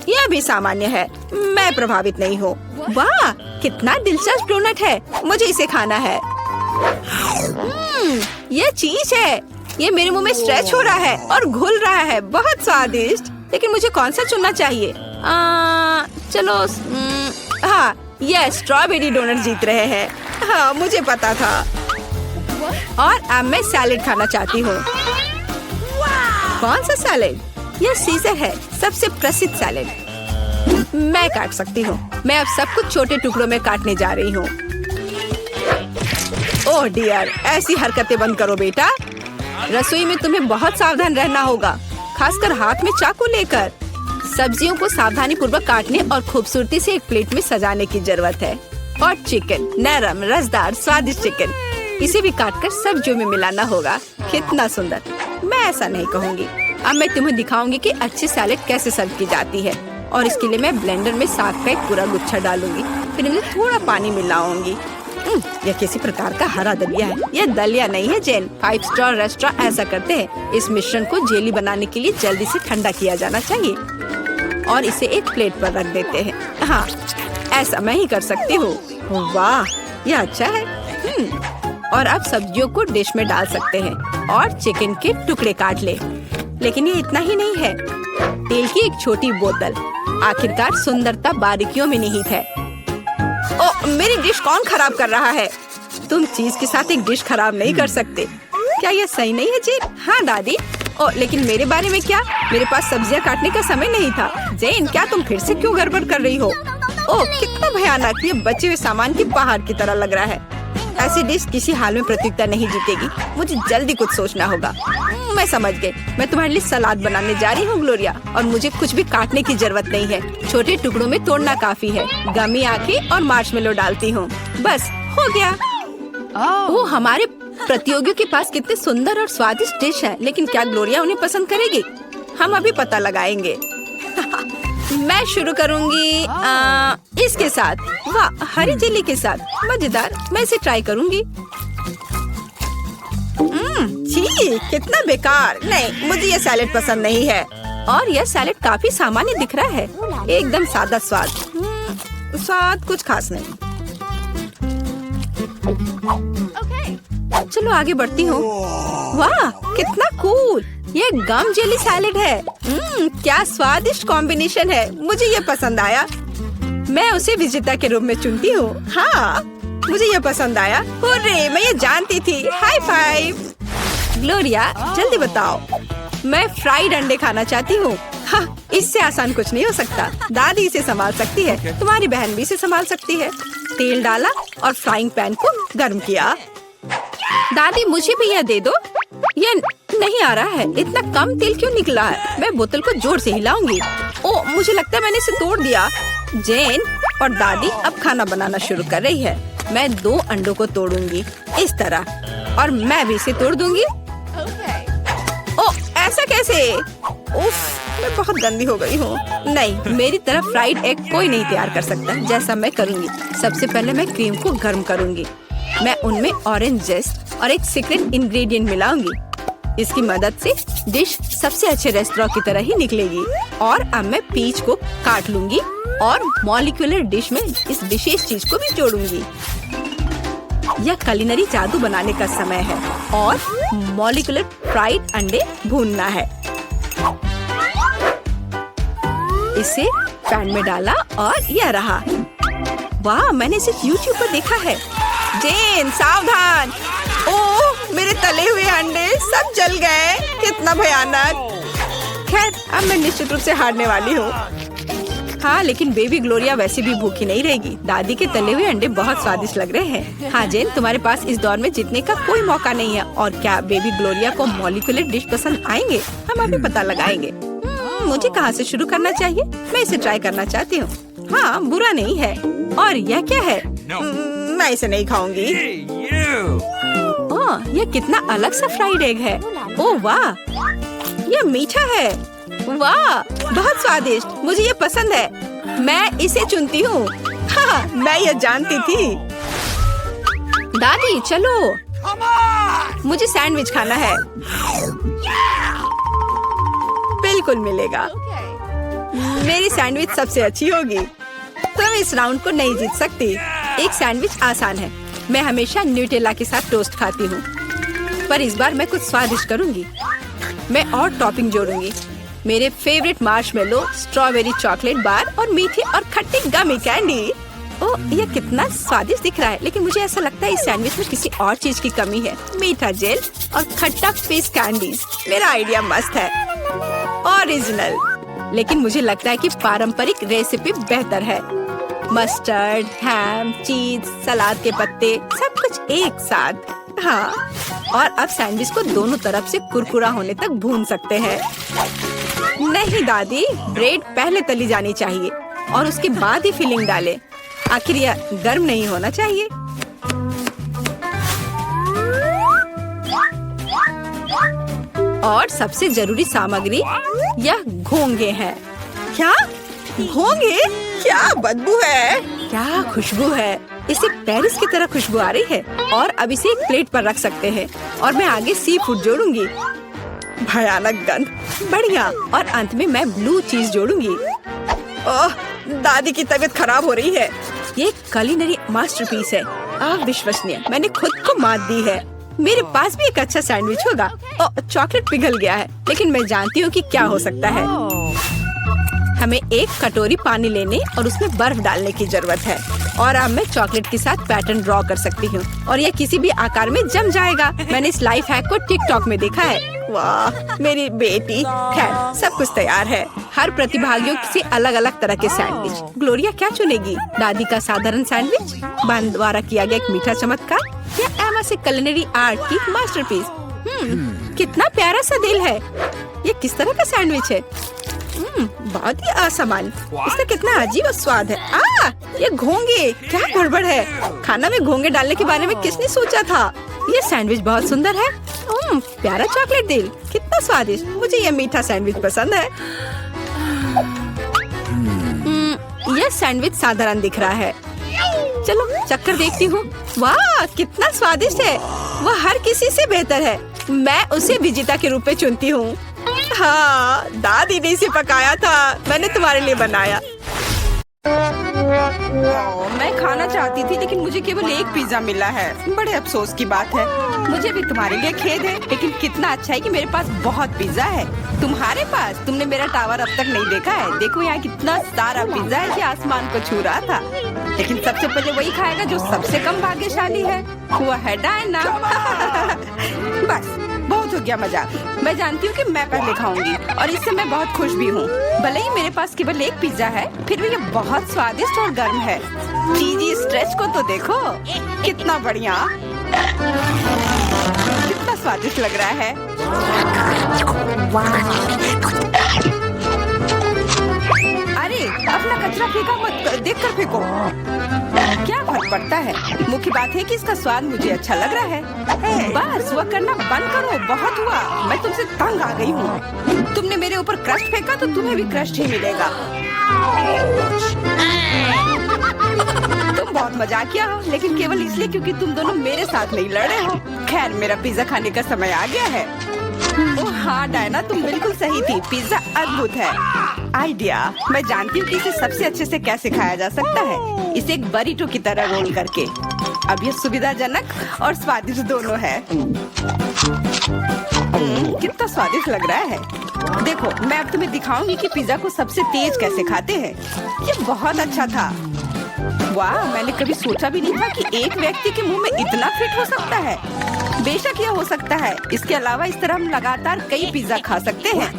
यह भी सामान्य है। मैं प्रभावित नहीं हूँ। वाह कितना दिलचस्प डोनट है, मुझे इसे खाना है। यह चीज है, ये मेरे मुंह में स्ट्रेच हो रहा है और घुल रहा है। बहुत स्वादिष्ट। लेकिन मुझे कौन सा चुनना चाहिए? चलो हाँ, यह स्ट्रॉबेरी डोनट जीत रहे हैं। हाँ मुझे पता था। और अब मैं सैलेड खाना चाहती हूँ। कौन सा सैलेड? यह सीजर है, सबसे प्रसिद्ध सैलेड। मैं काट सकती हूँ। मैं अब सब कुछ छोटे टुकड़ों में काटने जा रही हूँ। ओह डियर, ऐसी हरकतें बंद करो बेटा। रसोई में तुम्हें बहुत सावधान रहना होगा, खासकर हाथ में चाकू लेकर। सब्जियों को सावधानी पूर्वक काटने और खूबसूरती से एक प्लेट में सजाने की जरूरत है। और चिकन, नरम रसदार स्वादिष्ट चिकन, इसे भी काटकर सब्जियों में मिलाना होगा। कितना सुंदर। मैं ऐसा नहीं कहूँगी। अब मैं तुम्हें दिखाऊंगी कि अच्छी सैलेड कैसे सर्व की जाती है। और इसके लिए मैं ब्लेंडर में साग का एक पूरा गुच्छा डालूंगी, फिर इनमें थोड़ा पानी मिलाऊंगी। यह किसी प्रकार का हरा दलिया है। यह दलिया नहीं है जेन, 5 स्टार रेस्टोरेंट ऐसा करते हैं। इस मिश्रण को जेली बनाने के लिए जल्दी से ठंडा किया जाना चाहिए और इसे एक प्लेट पर रख देते हैं। हाँ ऐसा मैं ही कर सकती हूँ। वाह यह अच्छा है। और अब सब्जियों को डिश में डाल सकते हैं और चिकन के टुकड़े काट ले। लेकिन ये इतना ही नहीं है। तेल की एक छोटी बोतल, आखिरकार सुंदरता बारीकियों में निहित है। ओ मेरी डिश कौन खराब कर रहा है? तुम चीज के साथ एक डिश खराब नहीं कर सकते। क्या यह सही नहीं है जेन? हाँ दादी। ओ लेकिन मेरे बारे में क्या? मेरे पास सब्जियां काटने का समय नहीं था। जेन क्या तुम फिर से क्यों गड़बड़ कर रही हो? ओ कितना भयानक, ये बचे हुए सामान की पहाड़ की तरह लग रहा है। ऐसी डिश किसी हाल में प्रतियोगिता नहीं जीतेगी। मुझे जल्दी कुछ सोचना होगा। मैं समझ गई। मैं तुम्हारे लिए सलाद बनाने जा रही हूँ ग्लोरिया, और मुझे कुछ भी काटने की जरूरत नहीं है। छोटे टुकड़ों में तोड़ना काफी है। गमी आंखें और मार्शमेलो डालती हूँ, बस हो गया। वो हमारे प्रतियोगियों के पास कितने सुंदर और स्वादिष्ट डिश है, लेकिन क्या ग्लोरिया उन्हें पसंद करेगी? हम अभी पता लगाएंगे। मैं शुरू करूंगी इसके साथ। वाह हरी जेली के साथ, मजेदार। मैं इसे ट्राई करूंगी। छी कितना बेकार। नहीं मुझे ये सैलेड पसंद नहीं है। और यह सैलेड काफी सामान्य दिख रहा है, एकदम सादा स्वाद। स्वाद कुछ खास नहीं। चलो आगे बढ़ती हूँ। वाह कितना कूल, ये गम जेली सैलेड है। क्या स्वादिष्ट कॉम्बिनेशन है, मुझे ये पसंद आया। मैं उसे विजेता के रूप में चुनती हूँ। हाँ मुझे ये पसंद आया। हुर्रे, मैं ये जानती थी। High five. ग्लोरिया जल्दी बताओ। मैं फ्राइड अंडे खाना चाहती हूँ। हाँ इससे आसान कुछ नहीं हो सकता। दादी इसे संभाल सकती है, तुम्हारी बहन भी इसे संभाल सकती है। तेल डाला और फ्राइंग पैन को गर्म किया। दादी मुझे भी यह दे दो। यह नहीं आ रहा है, इतना कम तेल क्यों निकला है? मैं बोतल को जोर से हिलाऊंगी। ओ मुझे लगता है मैंने इसे तोड़ दिया। जेन और दादी अब खाना बनाना शुरू कर रही है। मैं 2 अंडों को तोड़ूंगी इस तरह, और मैं भी इसे तोड़ दूंगी। ओ ऐसा कैसे? उफ, मैं बहुत गंदी हो गई हूँ। नहीं, मेरी तरह फ्राइड एग कोई नहीं तैयार कर सकता जैसा मैं करूँगी। सबसे पहले मैं क्रीम को गर्म करूँगी। मैं उनमें ऑरेंज जेस्ट और एक सीक्रेट इंग्रेडिएंट मिलाऊंगी। इसकी मदद से डिश सबसे अच्छे रेस्टोरेंट की तरह ही निकलेगी। और अब मैं पीच को काट लूंगी और मॉलिक्यूलर डिश में इस विशेष चीज को भी जोड़ूंगी। यह कुलिनरी जादू बनाने का समय है और मॉलिक्यूलर फ्राइड अंडे भूनना है। इसे पैन में डाला और यह रहा। वाह, मैंने इसे YouTube पर देखा है। जेन सावधान! ओह, मेरे तले हुए अंडे सब जल गए, कितना भयानक। खैर, अब मैं निश्चित रूप से हारने वाली हूँ। हाँ, लेकिन बेबी ग्लोरिया वैसे भी भूखी नहीं रहेगी। दादी के तले हुए अंडे बहुत स्वादिष्ट लग रहे हैं। हाँ जेन, तुम्हारे पास इस दौर में जीतने का कोई मौका नहीं है। और क्या बेबी ग्लोरिया को मॉलिक्यूलर डिश पसंद आएंगे? हम अभी पता लगाएंगे। मुझे कहाँ से शुरू करना चाहिए? मैं इसे ट्राई करना चाहती हूँ। हाँ, बुरा नहीं है। और यह क्या है? मैं इसे नहीं खाऊंगी। ओह, यह कितना अलग सा फ्राइड एग है। ओह वाह, यह मीठा है। वाह, बहुत स्वादिष्ट, मुझे ये पसंद है। मैं इसे चुनती हूँ। हाँ, मैं ये जानती थी। दादी चलो, मुझे सैंडविच खाना है। बिल्कुल मिलेगा। मेरी सैंडविच सबसे अच्छी होगी। तुम इस राउंड को नहीं जीत सकती। एक सैंडविच आसान है। मैं हमेशा न्यूटेला के साथ टोस्ट खाती हूँ, पर इस बार मैं कुछ स्वादिष्ट करूँगी। मैं और टॉपिंग जोड़ूंगी। मेरे favourite marshmallow, strawberry chocolate bar और मीठे और खट्टे गमी कैंडी। ओह, यह कितना स्वादिष्ट दिख रहा है, लेकिन मुझे ऐसा लगता है इस सैंडविच में किसी और चीज की कमी है। मीठा जेल और खट्टा फेस कैंडीज। मेरा आइडिया मस्त है, ओरिजिनल। लेकिन मुझे लगता है कि पारंपरिक रेसिपी बेहतर है। मस्टर्ड, हैम, चीज, सलाद के पत्ते, सब कुछ एक साथ। हाँ, और अब सैंडविच को दोनों तरफ से कुरकुरा होने तक भून सकते हैं। नहीं दादी, ब्रेड पहले तली जानी चाहिए और उसके बाद ही फिलिंग डालें। आखिर यह गर्म नहीं होना चाहिए। और सबसे जरूरी सामग्री यह घोंगे हैं। क्या घोंगे? क्या बदबू है, क्या खुशबू है। इसे पेरिस की तरह खुशबू आ रही है। और अब इसे एक प्लेट पर रख सकते हैं और मैं आगे सी फूड जोड़ूंगी। भयानक गंध, बढ़िया। और अंत में मैं ब्लू चीज जोड़ूंगी। ओह, दादी की तबीयत खराब हो रही है। ये कुलिनरी मास्टरपीस है, अविश्वसनीय। मैंने खुद को मात दी है। मेरे पास भी एक अच्छा सैंडविच होगा। ओह, चॉकलेट पिघल गया है, लेकिन मैं जानती हूँ कि क्या हो सकता है। हमें एक कटोरी पानी लेने और उसमें बर्फ डालने की जरूरत है। और अब मैं चॉकलेट के साथ पैटर्न ड्रॉ कर सकती हूँ और यह किसी भी आकार में जम जाएगा। मैंने इस लाइफ हैक को टिकटॉक में देखा है। वाह, मेरी बेटी। खैर, सब कुछ तैयार है। हर प्रतिभागियों से अलग अलग तरह के सैंडविच। ग्लोरिया क्या चुनेगी? दादी का साधारण सैंडविच, बहन द्वारा किया गया एक मीठा चमत्कार, या एमा से कुलिनरी आर्ट की मास्टरपीस? कितना प्यारा सा दिल है। ये किस तरह का सैंडविच है? बहुत ही असामान्य। इसका कितना अजीब स्वाद है। ये घोंगे, क्या गड़बड़ है। खाना में घोंगे डालने के बारे में किसने सोचा था? ये सैंडविच बहुत सुंदर है। प्यारा चॉकलेट दिल, कितना स्वादिष्ट। मुझे ये मीठा सैंडविच पसंद है। यह सैंडविच साधारण दिख रहा है। चलो चक्कर देखती हूँ। वाह, कितना स्वादिष्ट है। वह हर किसी से बेहतर है। मैं उसे विजेता के रूप में चुनती हूँ। हाँ, दादी ने इसे पकाया था, मैंने तुम्हारे लिए बनाया। मैं खाना चाहती थी, लेकिन मुझे केवल एक पिज्जा मिला है। बड़े अफसोस की बात है। मुझे भी तुम्हारे लिए खेद है, लेकिन कितना अच्छा है कि मेरे पास बहुत पिज्जा है। तुम्हारे पास? तुमने मेरा टावर अब तक नहीं देखा है। देखो यहाँ कितना सारा पिज्जा है कि आसमान को छू रहा था। लेकिन सबसे पहले वही खाएगा जो सबसे कम भाग्यशाली है। वो है डायना। बस बहुत हो गया मजाक। मैं जानती हूँ कि मैं पहले खाऊंगी और इससे मैं बहुत खुश भी हूँ। भले ही मेरे पास केवल एक पिज्जा है, फिर भी ये बहुत स्वादिष्ट और गर्म है। चीजी स्ट्रेच को तो देखो, कितना बढ़िया, कितना स्वादिष्ट लग रहा है। अरे अपना कचरा फेंका मत, देख कर फेंको। क्या फर्क पड़ता है। मुख्य बात है कि इसका स्वाद मुझे अच्छा लग रहा है। बस वह करना बंद करो, बहुत हुआ। मैं तुमसे तंग आ गई हूँ। तुमने मेरे ऊपर क्रस्ट फेंका तो तुम्हें भी क्रस्ट ही मिलेगा। तुम बहुत मजाक किया हो, लेकिन केवल इसलिए क्योंकि तुम दोनों मेरे साथ नहीं लड़े हो। खैर, मेरा पिज्जा खाने का समय आ गया है। ओह हाँ डायना, तुम बिल्कुल सही थी। पिज्जा अद्भुत है। आइडिया, मैं जानती हूँ कि इसे सबसे अच्छे से कैसे खाया जा सकता है। इसे एक बरीटो की तरह रोल करके। अब ये सुविधाजनक और स्वादिष्ट दोनों है। कितना स्वादिष्ट लग रहा है। देखो, मैं अब तुम्हें दिखाऊंगी कि पिज्जा को सबसे तेज कैसे खाते हैं। ये बहुत अच्छा था। वाह, मैंने कभी सोचा भी नहीं था कि एक व्यक्ति के मुंह में इतना फिट हो सकता है। बेशक यह हो सकता है। इसके अलावा इस तरह हम लगातार कई पिज्जा खा सकते हैं।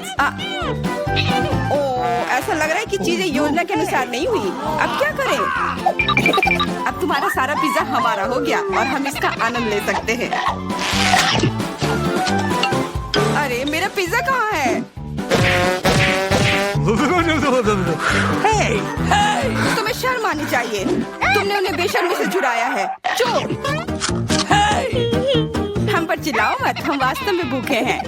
ऐसा लग रहा है कि चीजें योजना के अनुसार नहीं हुई। अब क्या करें? अब तुम्हारा सारा पिज्जा हमारा हो गया और हम इसका आनंद ले सकते हैं। अरे मेरा पिज्जा कहाँ है? तुम्हें शर्म आनी चाहिए। तुमने उन्हें बेशर्मी से चुराया है। चोर! हम पर चिल्लाओ मत, हम वास्तव में भूखे हैं।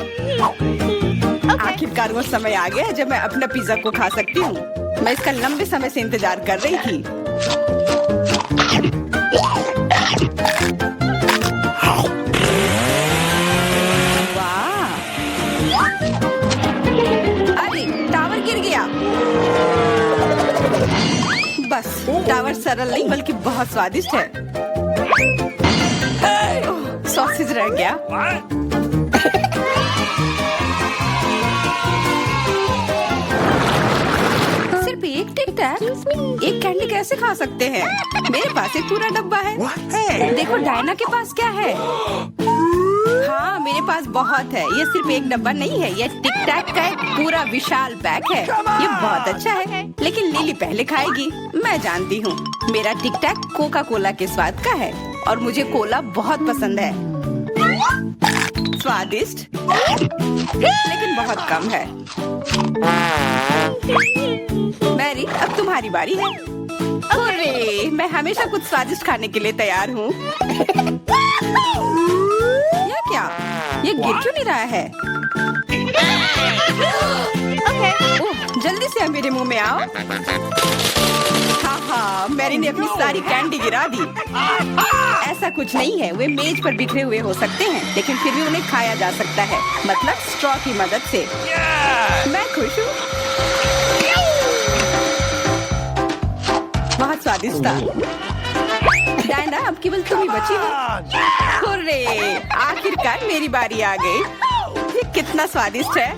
आखिरकार वो समय आ गया जब मैं अपना पिज्जा को खा सकती हूँ। मैं इसका लंबे समय से इंतजार कर रही थी। वाह! अरे टावर गिर गया। बस टावर सरल नहीं बल्कि बहुत स्वादिष्ट है। सॉसेज रह गया। सिर्फ एक टिक टैक, एक कैंडी कैसे खा सकते हैं? मेरे पास एक पूरा डब्बा है। देखो डायना के पास क्या है। हाँ, मेरे पास बहुत है। ये सिर्फ एक डब्बा नहीं है, ये टिक टैक का एक पूरा विशाल पैक है। ये बहुत अच्छा है, लेकिन लिली पहले खाएगी। मैं जानती हूँ, मेरा टिक टैक कोका कोला के स्वाद का है और मुझे कोला बहुत पसंद है। स्वादिष्ट, लेकिन बहुत कम है। मैरी, अब तुम्हारी बारी है। अरे, मैं हमेशा कुछ स्वादिष्ट खाने के लिए तैयार हूँ। यह क्या? ये गिर क्यों नहीं रहा है? ओह, जल्दी से मेरे मुंह में आओ। हाँ, मैरी ने अपनी सारी कैंडी गिरा दी। ऐसा कुछ नहीं है, वे मेज पर बिखरे हुए हो सकते हैं, लेकिन फिर भी उन्हें खाया जा सकता है, मतलब स्ट्रॉ की मदद से। मैं खुश हूँ। बहुत स्वादिष्ट था। डायना, अब केवल तुम ही बची हो। हुर्रे! आखिरकार मेरी बारी आ गई। ये कितना स्वादिष्ट है।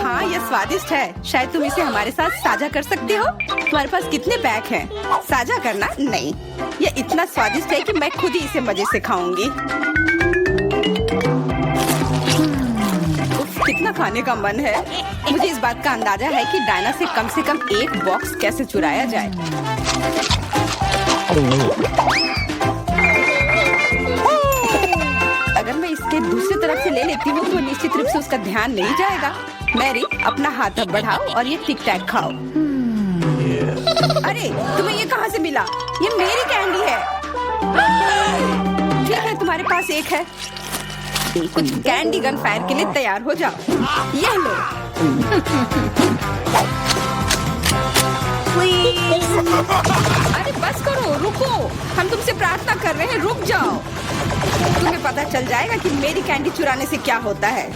हाँ, यह स्वादिष्ट है। शायद तुम इसे हमारे साथ साझा कर सकते हो। तुम्हारे पास कितने पैक हैं? साझा करना नहीं। यह इतना स्वादिष्ट है कि मैं खुद ही इसे मजे से खाऊंगी। कितना खाने का मन है। मुझे इस बात का अंदाजा है कि डायना से कम एक बॉक्स कैसे चुराया जाए। अगर मैं इसके दूसरी तरफ से ले लेती हूँ तो निश्चित रूप से उसका ध्यान नहीं जाएगा। मैरी, अपना हाथ अब बढ़ाओ और ये टिक टैक खाओ। अरे, तुम्हें ये कहाँ से मिला? ये मेरी कैंडी है। ठीक है, तुम्हारे पास एक है। कुछ कैंडी गन फायर के लिए तैयार हो जाओ। ये लो। अरे बस करो, रुको। हम तुमसे प्रार्थना कर रहे हैं, रुक जाओ। तुम्हें पता चल जाएगा कि मेरी कैंडी चुराने से क्या होता है।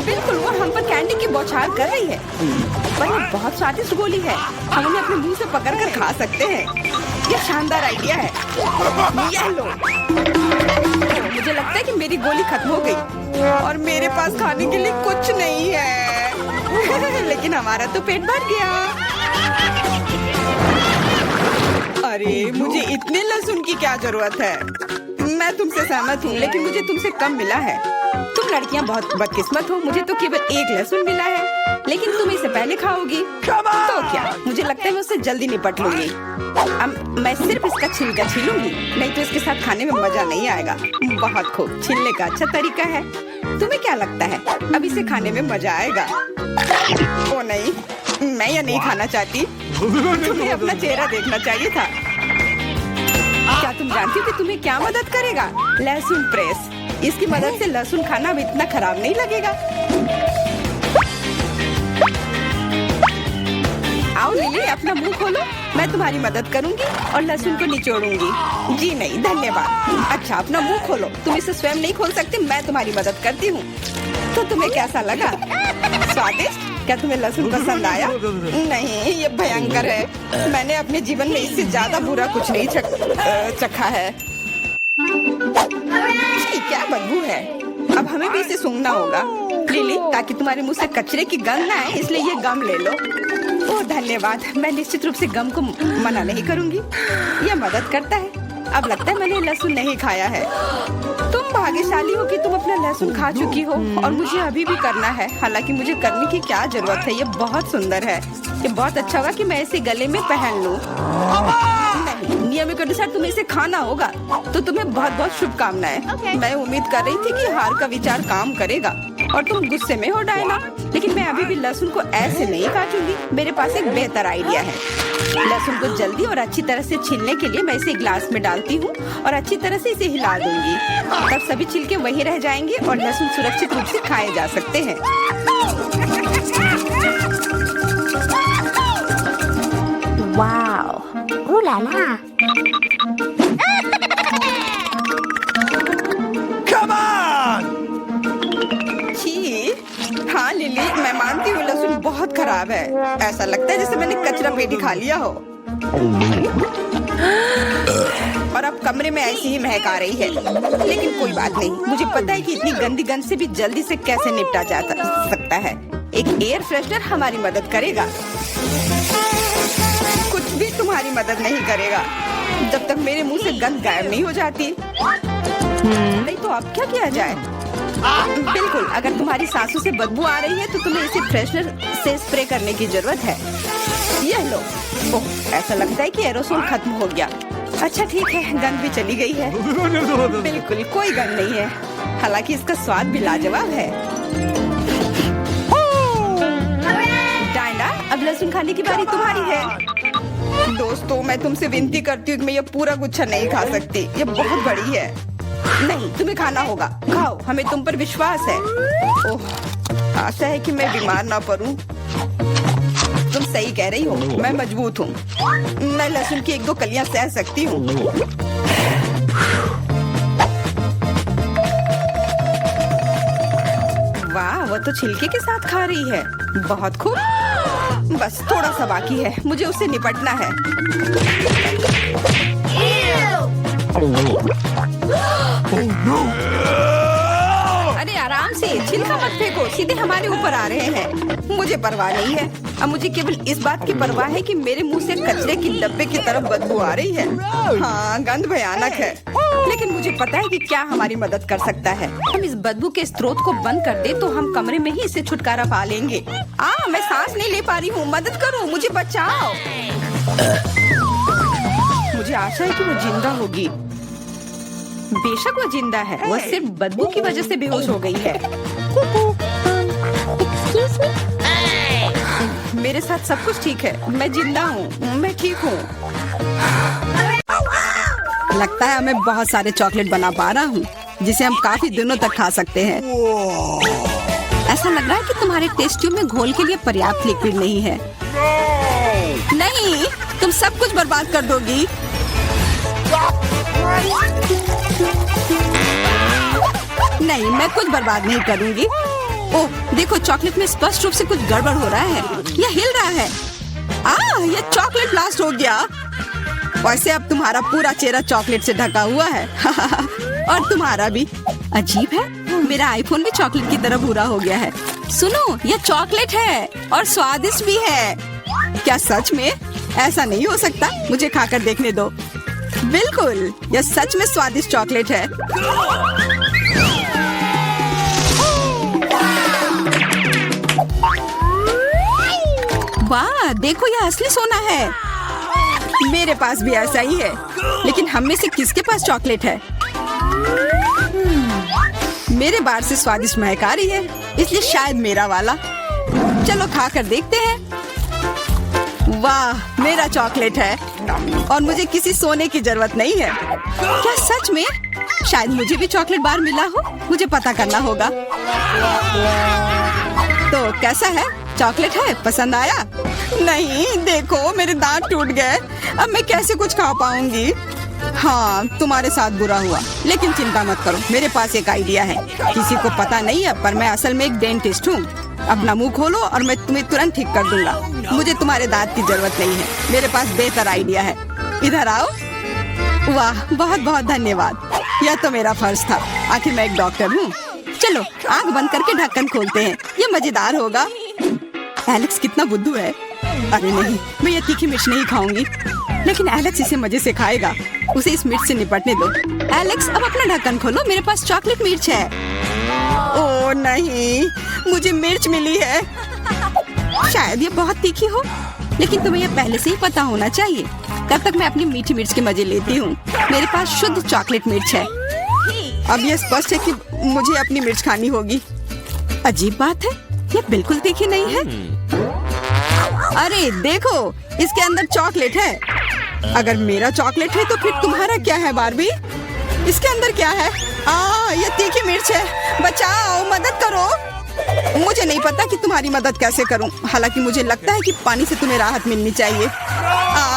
बिल्कुल, वो हम पर कैंडी की बौछार कर रही है। पर ये बहुत स्वादिष्ट गोली है। हम उन्हें अपने मुंह से पकड़कर खा सकते हैं। ये शानदार आइडिया है। ये लो। मुझे लगता है कि मेरी गोली खत्म हो गई और मेरे पास खाने के लिए कुछ नहीं है। लेकिन हमारा तो पेट भर गया। अरे, मुझे इतने लहसुन की क्या जरूरत है? मैं तुमसे सहमत हूँ, लेकिन मुझे तुमसे कम मिला है। तुम लड़कियाँ बहुत बदकिस्मत हो। मुझे तो केवल एक लहसुन मिला है, लेकिन तुम इसे पहले खाओगी तो क्या? मुझे लगता है मैं उससे जल्दी निपट लूंगी। अब मैं सिर्फ इसका छिलका छीलूंगी, नहीं तो इसके साथ खाने में मजा नहीं आएगा। बहुत खूब, छीलने का अच्छा तरीका है। तुम्हें क्या लगता है अब इसे खाने में मजा आएगा? ओ नहीं, मैं यह नहीं खाना चाहती। तुम्हें अपना चेहरा देखना चाहिए था। क्या तुम जानती हो कि तुम्हें क्या मदद करेगा? लहसुन प्रेस। इसकी मदद से लहसुन खाना अब इतना खराब नहीं लगेगा। आओ लिली, अपना मुंह खोलो, मैं तुम्हारी मदद करूंगी और लहसुन को निचोड़ूंगी। जी नहीं धन्यवाद। अच्छा अपना मुंह खोलो, तुम इसे स्वयं नहीं खोल सकती, मैं तुम्हारी मदद करती हूँ। तो तुम्हें कैसा लगा? स्वादिष्ट? क्या तुम्हें लहसुन पसंद आया? नहीं, ये भयंकर है। मैंने अपने जीवन में इससे ज्यादा बुरा कुछ नहीं चखा है। क्या बदबू है। अब हमें भी इसे सूंघना होगा लिली, ताकि तुम्हारे मुंह से कचरे की गंध ना आए, इसलिए ये गम ले लो। ओह धन्यवाद, मैं निश्चित रूप से गम को मना नहीं करूंगी, यह मदद करता है। अब लगता है मैंने लहसुन नहीं खाया है। तुम भाग्यशाली हो कि तुम अपना लहसुन खा चुकी हो और मुझे अभी भी करना है। हालांकि मुझे करने की क्या जरूरत है, ये बहुत सुंदर है। ये बहुत अच्छा होगा कि मैं इसे गले में पहन लूं। नहीं, नियम के अनुसार तुम्हें इसे खाना होगा। तो तुम्हें बहुत बहुत शुभकामनाएं। मैं उम्मीद कर रही थी कि हार का विचार काम करेगा और तुम गुस्से में हो डायना, लेकिन मैं अभी भी लहसुन को ऐसे नहीं काटूंगी। मेरे पास एक बेहतर आइडिया है। लहसुन को जल्दी और अच्छी तरह से छीलने के लिए मैं इसे ग्लास में डालती हूँ और अच्छी तरह से इसे हिला दूंगी। तब सभी छिलके वहीं रह जाएंगे और लहसुन सुरक्षित रूप से खाए जा सकते हैं।
Wow, ooh la la।
Come on!
छी, हाँ लिली, मैं मानती हूँ लहसुन बहुत खराब है। ऐसा लगता है जैसे मैंने कचरा पेटी खा लिया हो। और अब कमरे में ऐसी ही महक आ रही है, लेकिन कोई बात नहीं। मुझे पता है कि इतनी गंदी गंध से भी जल्दी से कैसे निपटा जा सकता है। एक एयर फ्रेशनर हमारी मदद करेगा। कुछ भी तुम्हारी मदद नहीं करेगा जब तक मेरे मुंह से गंध गायब नहीं हो जाती। नहीं तो अब क्या किया जाए? बिल्कुल, अगर तुम्हारी सांसों से बदबू आ रही है तो तुम्हें इसे फ्रेशनर से स्प्रे करने की जरूरत है। यह लो। ओह, ऐसा लगता है कि एरोसोल खत्म हो गया। अच्छा ठीक है, गंध भी चली गई है। बिल्कुल कोई गंध नहीं है, हालांकि इसका स्वाद भी लाजवाब है। डायना, अब लहसुन खाने की बारी तुम्हारी है। दोस्तों, मैं तुमसे विनती करती हूँ कि मैं ये पूरा गुच्छा नहीं खा सकती, ये बहुत बड़ी है। नहीं, तुम्हें खाना होगा, खाओ, हमें तुम पर विश्वास है। ओह, आशा है कि मैं बीमार ना पड़ूं। तुम सही कह रही हो, मैं मजबूत हूँ। मैं लहसुन की एक दो कलियां सह सकती हूँ। वाह, वो तो छिलके के साथ खा रही है। बहुत खूब। बस थोड़ा सा बाकी है, मुझे उससे निपटना है। अरे आराम से, छिलका मत फेंको, सीधे हमारे ऊपर आ रहे हैं। मुझे परवाह नहीं है। अब मुझे केवल इस बात की परवाह है कि मेरे मुंह से कचरे की डब्बे की तरफ बदबू आ रही है। हाँ, गंध भयानक है, लेकिन मुझे पता है कि क्या हमारी मदद कर सकता है। हम इस बदबू के स्रोत को बंद कर दे तो हम कमरे में ही इससे छुटकारा पा लेंगे। मैं सांस नहीं ले पा रही हूँ, मदद करो, मुझे बचाओ। मुझे आशा है कि वो जिंदा होगी। बेशक वो जिंदा है, वो सिर्फ बदबू की वजह से बेहोश हो गई है।
Excuse me?
मेरे साथ सब कुछ ठीक है, मैं जिंदा हूँ, मैं ठीक हूँ। लगता है मैं बहुत सारे चॉकलेट बना पा रहा हूँ, जिसे हम काफी दिनों तक खा सकते हैं। ऐसा लग रहा है कि तुम्हारे टेस्ट ट्यूब में घोल के लिए पर्याप्त लिक्विड नहीं है। नहीं, तुम सब कुछ बर्बाद कर दोगी। नहीं, मैं कुछ बर्बाद नहीं करूंगी। ओह, देखो, चॉकलेट में स्पष्ट रूप से कुछ गड़बड़ हो रहा है। यह हिल रहा है। यह चॉकलेट ब्लास्ट हो गया। वैसे अब तुम्हारा पूरा चेहरा चॉकलेट से ढका हुआ है। और तुम्हारा भी। अजीब है, मेरा आईफोन भी चॉकलेट की तरह भूरा हो गया है। सुनो, यह चॉकलेट है और स्वादिष्ट भी है। क्या सच में? ऐसा नहीं हो सकता, मुझे खाकर देखने दो। बिल्कुल, यह सच में स्वादिष्ट चॉकलेट है। वाह, देखो, यह असली सोना है। मेरे पास भी ऐसा ही है, लेकिन हम में से किसके पास चॉकलेट है? मेरे बार से स्वादिष्ट महक आ रही है, इसलिए शायद मेरा वाला। चलो खा कर देखते हैं। वाह, मेरा चॉकलेट है और मुझे किसी सोने की जरूरत नहीं है। क्या सच में? शायद मुझे भी चॉकलेट बार मिला हो, मुझे पता करना होगा। तो कैसा है? चॉकलेट है? पसंद आया?
नहीं, देखो मेरे दांत टूट गए। अब मैं कैसे कुछ खा पाऊंगी? हाँ, तुम्हारे साथ बुरा हुआ, लेकिन चिंता मत करो, मेरे पास एक आइडिया है। किसी को पता नहीं है, पर मैं असल में एक डेंटिस्ट हूँ। अपना मुंह खोलो और मैं तुम्हें तुरंत ठीक कर दूंगा। मुझे तुम्हारे दांत की जरूरत नहीं है, मेरे पास बेहतर आइडिया है। इधर आओ। वाह, बहुत बहुत धन्यवाद। यह तो मेरा फर्ज था, आखिर मैं एक डॉक्टर हूँ। चलो आँख बंद करके ढक्कन खोलते हैं, ये मजेदार होगा। एलेक्स कितना बुद्धू है। अरे नहीं, मैं ये तीखी मिर्च नहीं खाऊंगी, लेकिन एलेक्स इसे मजे से खाएगा। उसे इस मिर्च से निपटने दो। एलेक्स, अब अपना ढक्कन खोलो, मेरे पास चॉकलेट मिर्च है। ओह नहीं, मुझे मिर्च मिली है। शायद ये बहुत तीखी हो, लेकिन तुम्हें ये पहले से ही पता होना चाहिए। तब तक मैं अपनी मीठी मिर्च के मजे लेती हूँ। मेरे पास शुद्ध चॉकलेट मिर्च है। अब यह स्पष्ट है कि मुझे अपनी मिर्च खानी होगी। अजीब बात है, ये बिल्कुल तीखी नहीं है। अरे देखो, इसके अंदर चॉकलेट है। अगर मेरा चॉकलेट है तो फिर तुम्हारा क्या है बार्बी? इसके अंदर क्या है? ये तीखी मिर्च है। बचाओ, मदद करो। मुझे नहीं पता कि तुम्हारी मदद कैसे करूं। हालांकि मुझे लगता है कि पानी से तुम्हें राहत मिलनी चाहिए।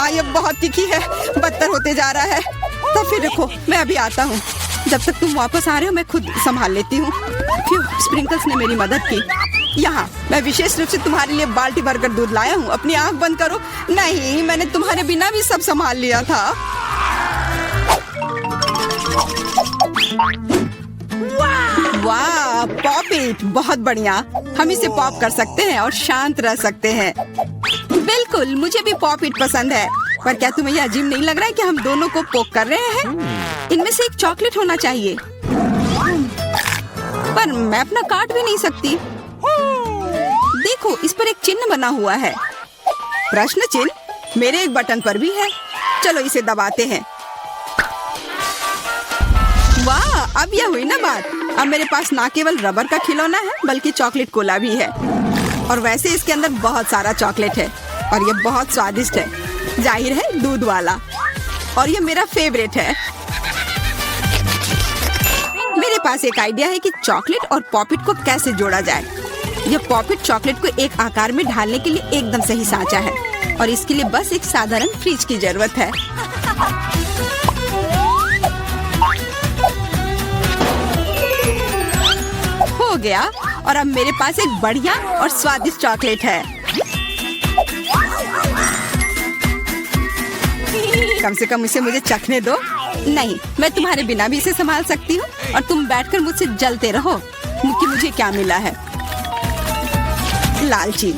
ये बहुत तीखी है, बदतर होते जा रहा है। तो फिर रखो, मैं अभी आता हूँ। जब तक तुम वापस आ रहे हो मैं खुद संभाल लेती हूँ। स्प्रिंकल्स ने मेरी मदद की। यहाँ मैं विशेष रूप से तुम्हारे लिए बाल्टी भरकर दूध लाया हूँ। अपनी आँख बंद करो। नहीं, मैंने तुम्हारे बिना भी सब संभाल लिया था। वाह, पॉप इट, बहुत बढ़िया। हम इसे पॉप कर सकते हैं और शांत रह सकते हैं। बिल्कुल, मुझे भी पॉप इट पसंद है। पर क्या तुम्हें यह अजीब नहीं लग रहा है कि हम दोनों को पोक कर रहे हैं? इनमें से एक चॉकलेट होना चाहिए, पर मैं अपना काट भी नहीं सकती। देखो, इस पर एक चिन्ह बना हुआ है। प्रश्न चिन्ह मेरे एक बटन पर भी है। चलो इसे दबाते हैं। वाह, अब यह हुई ना बात। अब मेरे पास ना केवल रबर का खिलौना है, बल्कि चॉकलेट कोला भी है। और वैसे इसके अंदर बहुत सारा चॉकलेट है और ये बहुत स्वादिष्ट है। जाहिर है, दूध वाला। और ये मेरा फेवरेट है। मेरे पास एक आइडिया है कि चॉकलेट और पॉपिट को कैसे जोड़ा जाए। यह पॉपिट चॉकलेट को एक आकार में ढालने के लिए एकदम सही सांचा है, और इसके लिए बस एक साधारण फ्रिज की जरूरत है। हो गया, और अब मेरे पास एक बढ़िया और स्वादिष्ट चॉकलेट है। कम से कम इसे मुझे चखने दो। नहीं, मैं तुम्हारे बिना भी इसे संभाल सकती हूँ, और तुम बैठकर मुझसे जलते रहो कि मुझे क्या मिला है। लालची।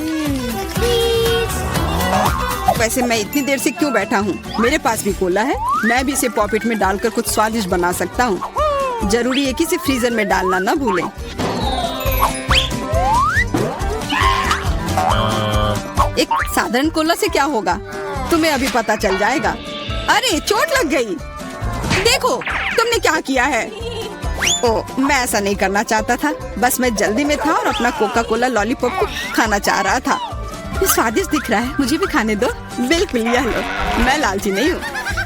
वैसे मैं इतनी देर से क्यों बैठा हूँ? मेरे पास भी कोला है। मैं भी इसे पॉकेट में डालकर कुछ स्वादिष्ट बना सकता हूँ। जरूरी है कि इसे फ्रीजर में डालना ना भूलें। एक साधारण कोला से क्या होगा, तुम्हें अभी पता चल जाएगा। अरे, चोट लग गई। देखो तुमने क्या किया है। ओह, मैं ऐसा नहीं करना चाहता था। बस मैं जल्दी में था और अपना कोका कोला लॉलीपॉप को खाना चाह रहा था। ये स्वादिष्ट दिख रहा है, मुझे भी खाने दो। बिल्कुल, यह लो। मैं लालची नहीं हूँ।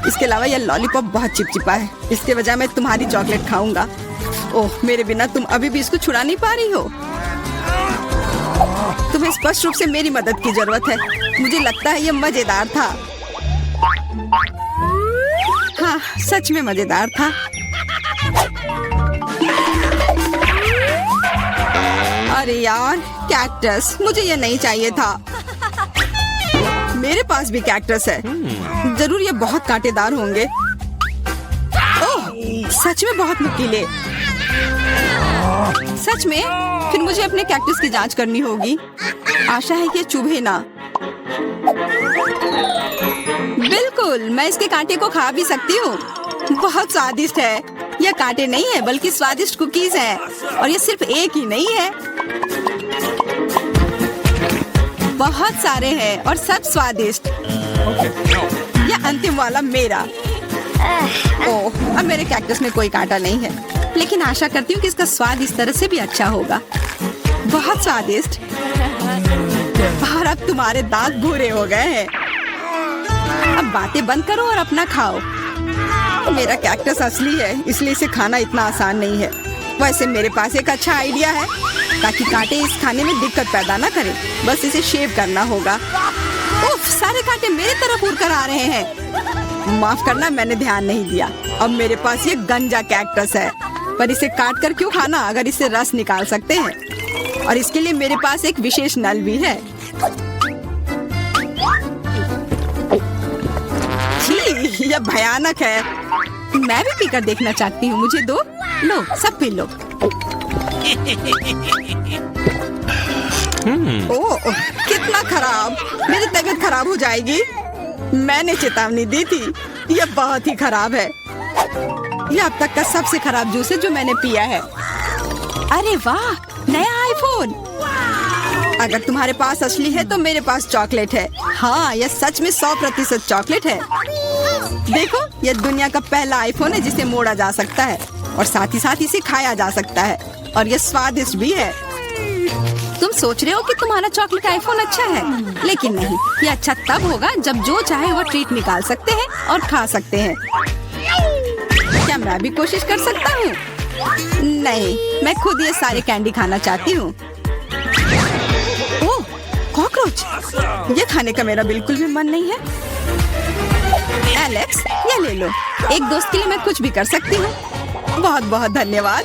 इसके अलावा यह लॉलीपॉप बहुत चिपचिपा है, इसके बजाय मैं तुम्हारी चॉकलेट खाऊंगा। ओह, मेरे बिना तुम अभी भी इसको छुड़ा नहीं पा रही हो। तुम्हें स्पष्ट रूप से मेरी मदद की जरूरत है। मुझे लगता है ये मजेदार था। हाँ, सच में मजेदार था। अरे यार, कैक्टस, मुझे ये नहीं चाहिए था। मेरे पास भी कैक्टस है। जरूर ये बहुत कांटेदार होंगे। ओह, सच में बहुत नुकीले। सच में? फिर मुझे अपने कैक्टस की जांच करनी होगी। आशा है कि चुभे ना। बिल्कुल, मैं इसके कांटे को खा भी सकती हूँ। बहुत स्वादिष्ट है। यह कांटे नहीं है, बल्कि स्वादिष्ट कुकीज है, और ये सिर्फ एक ही नहीं है, बहुत सारे हैं और सब स्वादिष्ट। यह अंतिम वाला मेरा। ओह, अब मेरे कैक्टस में कोई कांटा नहीं है, लेकिन आशा करती हूँ कि इसका स्वाद इस तरह से भी अच्छा होगा। बहुत स्वादिष्ट। और अब तुम्हारे दांत भूरे हो गए हैं। अब बातें बंद करो और अपना खाओ। मेरा कैक्टस असली है, इसलिए इसे खाना इतना आसान नहीं है। वैसे मेरे पास एक अच्छा आइडिया है, ताकि कांटे इस खाने में दिक्कत पैदा ना करें। बस इसे शेव करना होगा। सारे कांटे मेरे तरफ उड़ कर आ रहे हैं। माफ करना, मैंने ध्यान नहीं दिया। अब मेरे पास ये गंजा कैक्टस है, पर इसे काट कर क्यों खाना अगर इससे रस निकाल सकते हैं। और इसके लिए मेरे पास एक विशेष नल भी है। छी, यह भयानक है। मैं भी पीकर देखना चाहती हूँ, मुझे दो। लो, सब पी लो। ओह, कितना खराब। मेरी तबीयत खराब हो जाएगी। मैंने चेतावनी दी थी। यह बहुत ही खराब है। यह अब तक का सबसे खराब जूस है जो मैंने पिया है। अरे वाह, नया आईफोन। अगर तुम्हारे पास असली है तो मेरे पास चॉकलेट है। हाँ, यह सच में 100% चॉकलेट है। देखो, यह दुनिया का पहला आईफोन है जिसे मोड़ा जा सकता है और साथ ही साथ इसे खाया जा सकता है, और यह स्वादिष्ट भी है। तुम सोच रहे हो कि तुम्हारा चॉकलेट आईफोन अच्छा है, लेकिन नहीं। यह अच्छा तब होगा जब जो चाहे वो ट्रीट निकाल सकते हैं और खा सकते हैं। क्या मैं भी कोशिश कर सकता हूँ? नहीं, मैं खुद ये सारे कैंडी खाना चाहती हूँ। ओह, कॉकरोच। ये खाने का मेरा बिल्कुल भी मन नहीं है। एलेक्स, ये ले लो। एक दोस्त के लिए मैं कुछ भी कर सकती हूँ। बहुत बहुत धन्यवाद।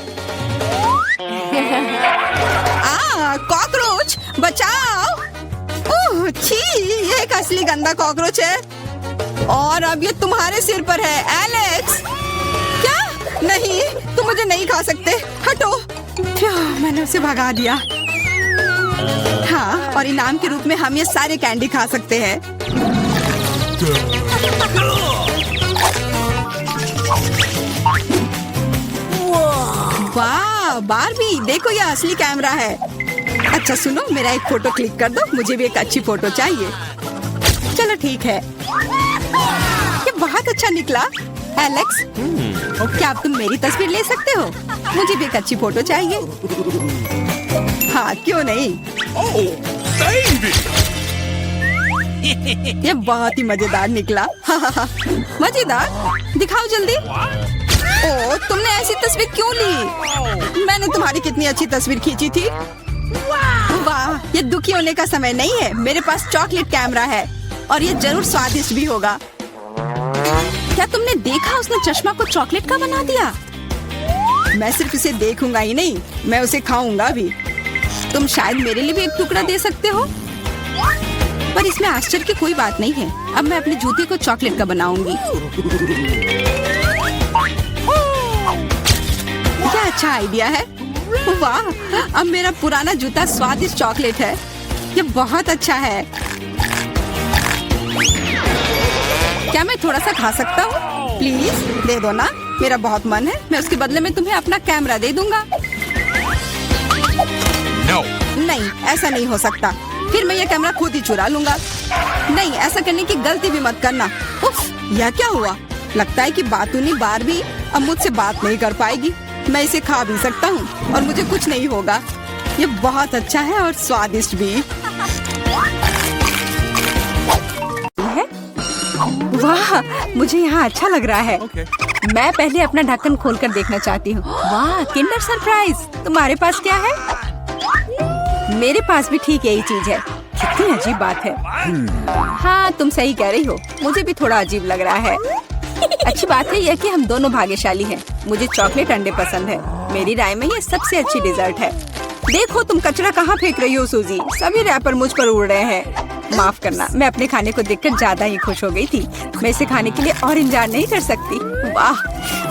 कॉकरोच, बचाओ। ओह, छी, ये एक असली गंदा कॉकरोच है और अब ये तुम्हारे सिर पर है। एलेक्स, क्या? नहीं, तुम मुझे नहीं खा सकते। हटो। मैंने उसे भगा दिया। हाँ, और इनाम के रूप में हम ये सारे कैंडी खा सकते हैं। वाह, बारबी, देखो यह असली कैमरा है। अच्छा सुनो, मेरा एक फोटो क्लिक कर दो। मुझे भी एक अच्छी फोटो चाहिए। चलो ठीक है। ये बहुत अच्छा निकला। एलेक्स, क्या अब तुम मेरी तस्वीर ले सकते हो? मुझे भी एक अच्छी फोटो चाहिए। हाँ, क्यों नहीं। ये बहुत ही मजेदार निकला। मजेदार? दिखाओ जल्दी। ओह, तुमने ऐसी तस्वीर क्यों ली? मैंने तुम्हारी कितनी अच्छी तस्वीर खींची थी। वाह, ये दुखी होने का समय नहीं है। मेरे पास चॉकलेट कैमरा है और ये जरूर स्वादिष्ट भी होगा। क्या तुमने देखा, उसने चश्मा को चॉकलेट का बना दिया? मैं सिर्फ इसे देखूंगा ही नहीं, मैं उसे खाऊंगा भी। तुम शायद मेरे लिए भी एक टुकड़ा दे सकते हो, पर इसमें आश्चर्य की कोई बात नहीं है। अब मैं अपने जूते को चॉकलेट का बनाऊंगी। क्या अच्छा आइडिया है। वाह, अब मेरा पुराना जूता स्वादिष्ट चॉकलेट है। ये बहुत अच्छा है। क्या मैं थोड़ा सा खा सकता हूँ? प्लीज दे दो ना, मेरा बहुत मन है। मैं उसके बदले में तुम्हें अपना कैमरा दे दूंगा।
No.
नहीं, ऐसा नहीं हो सकता। फिर मैं ये कैमरा खुद ही चुरा लूंगा। नहीं, ऐसा करने की गलती भी मत करना। उफ, यह क्या हुआ? लगता है कि बातूनी बारबी अब मुझसे बात नहीं कर पाएगी। मैं इसे खा भी सकता हूँ और मुझे कुछ नहीं होगा। ये बहुत अच्छा है और स्वादिष्ट भी है। वाह, मुझे यहाँ अच्छा लग रहा है। मैं पहले अपना ढक्कन खोलकर देखना चाहती हूँ। वाह, किंडर सरप्राइज। तुम्हारे पास क्या है? मेरे पास भी ठीक यही चीज है। कितनी अजीब बात है। हाँ, तुम सही कह रही हो। मुझे भी थोड़ा अजीब लग रहा है। अच्छी बात है यह कि हम दोनों भाग्यशाली हैं। मुझे चॉकलेट अंडे पसंद है। मेरी राय में ये सबसे अच्छी डिजर्ट है। देखो, तुम कचरा कहाँ फेंक रही हो सूजी? सभी रैपर मुझ पर उड़ रहे हैं। माफ करना, मैं अपने खाने को देखकर ज्यादा ही खुश हो गई थी। मैं इसे खाने के लिए और इंतजार नहीं कर सकती। वाह,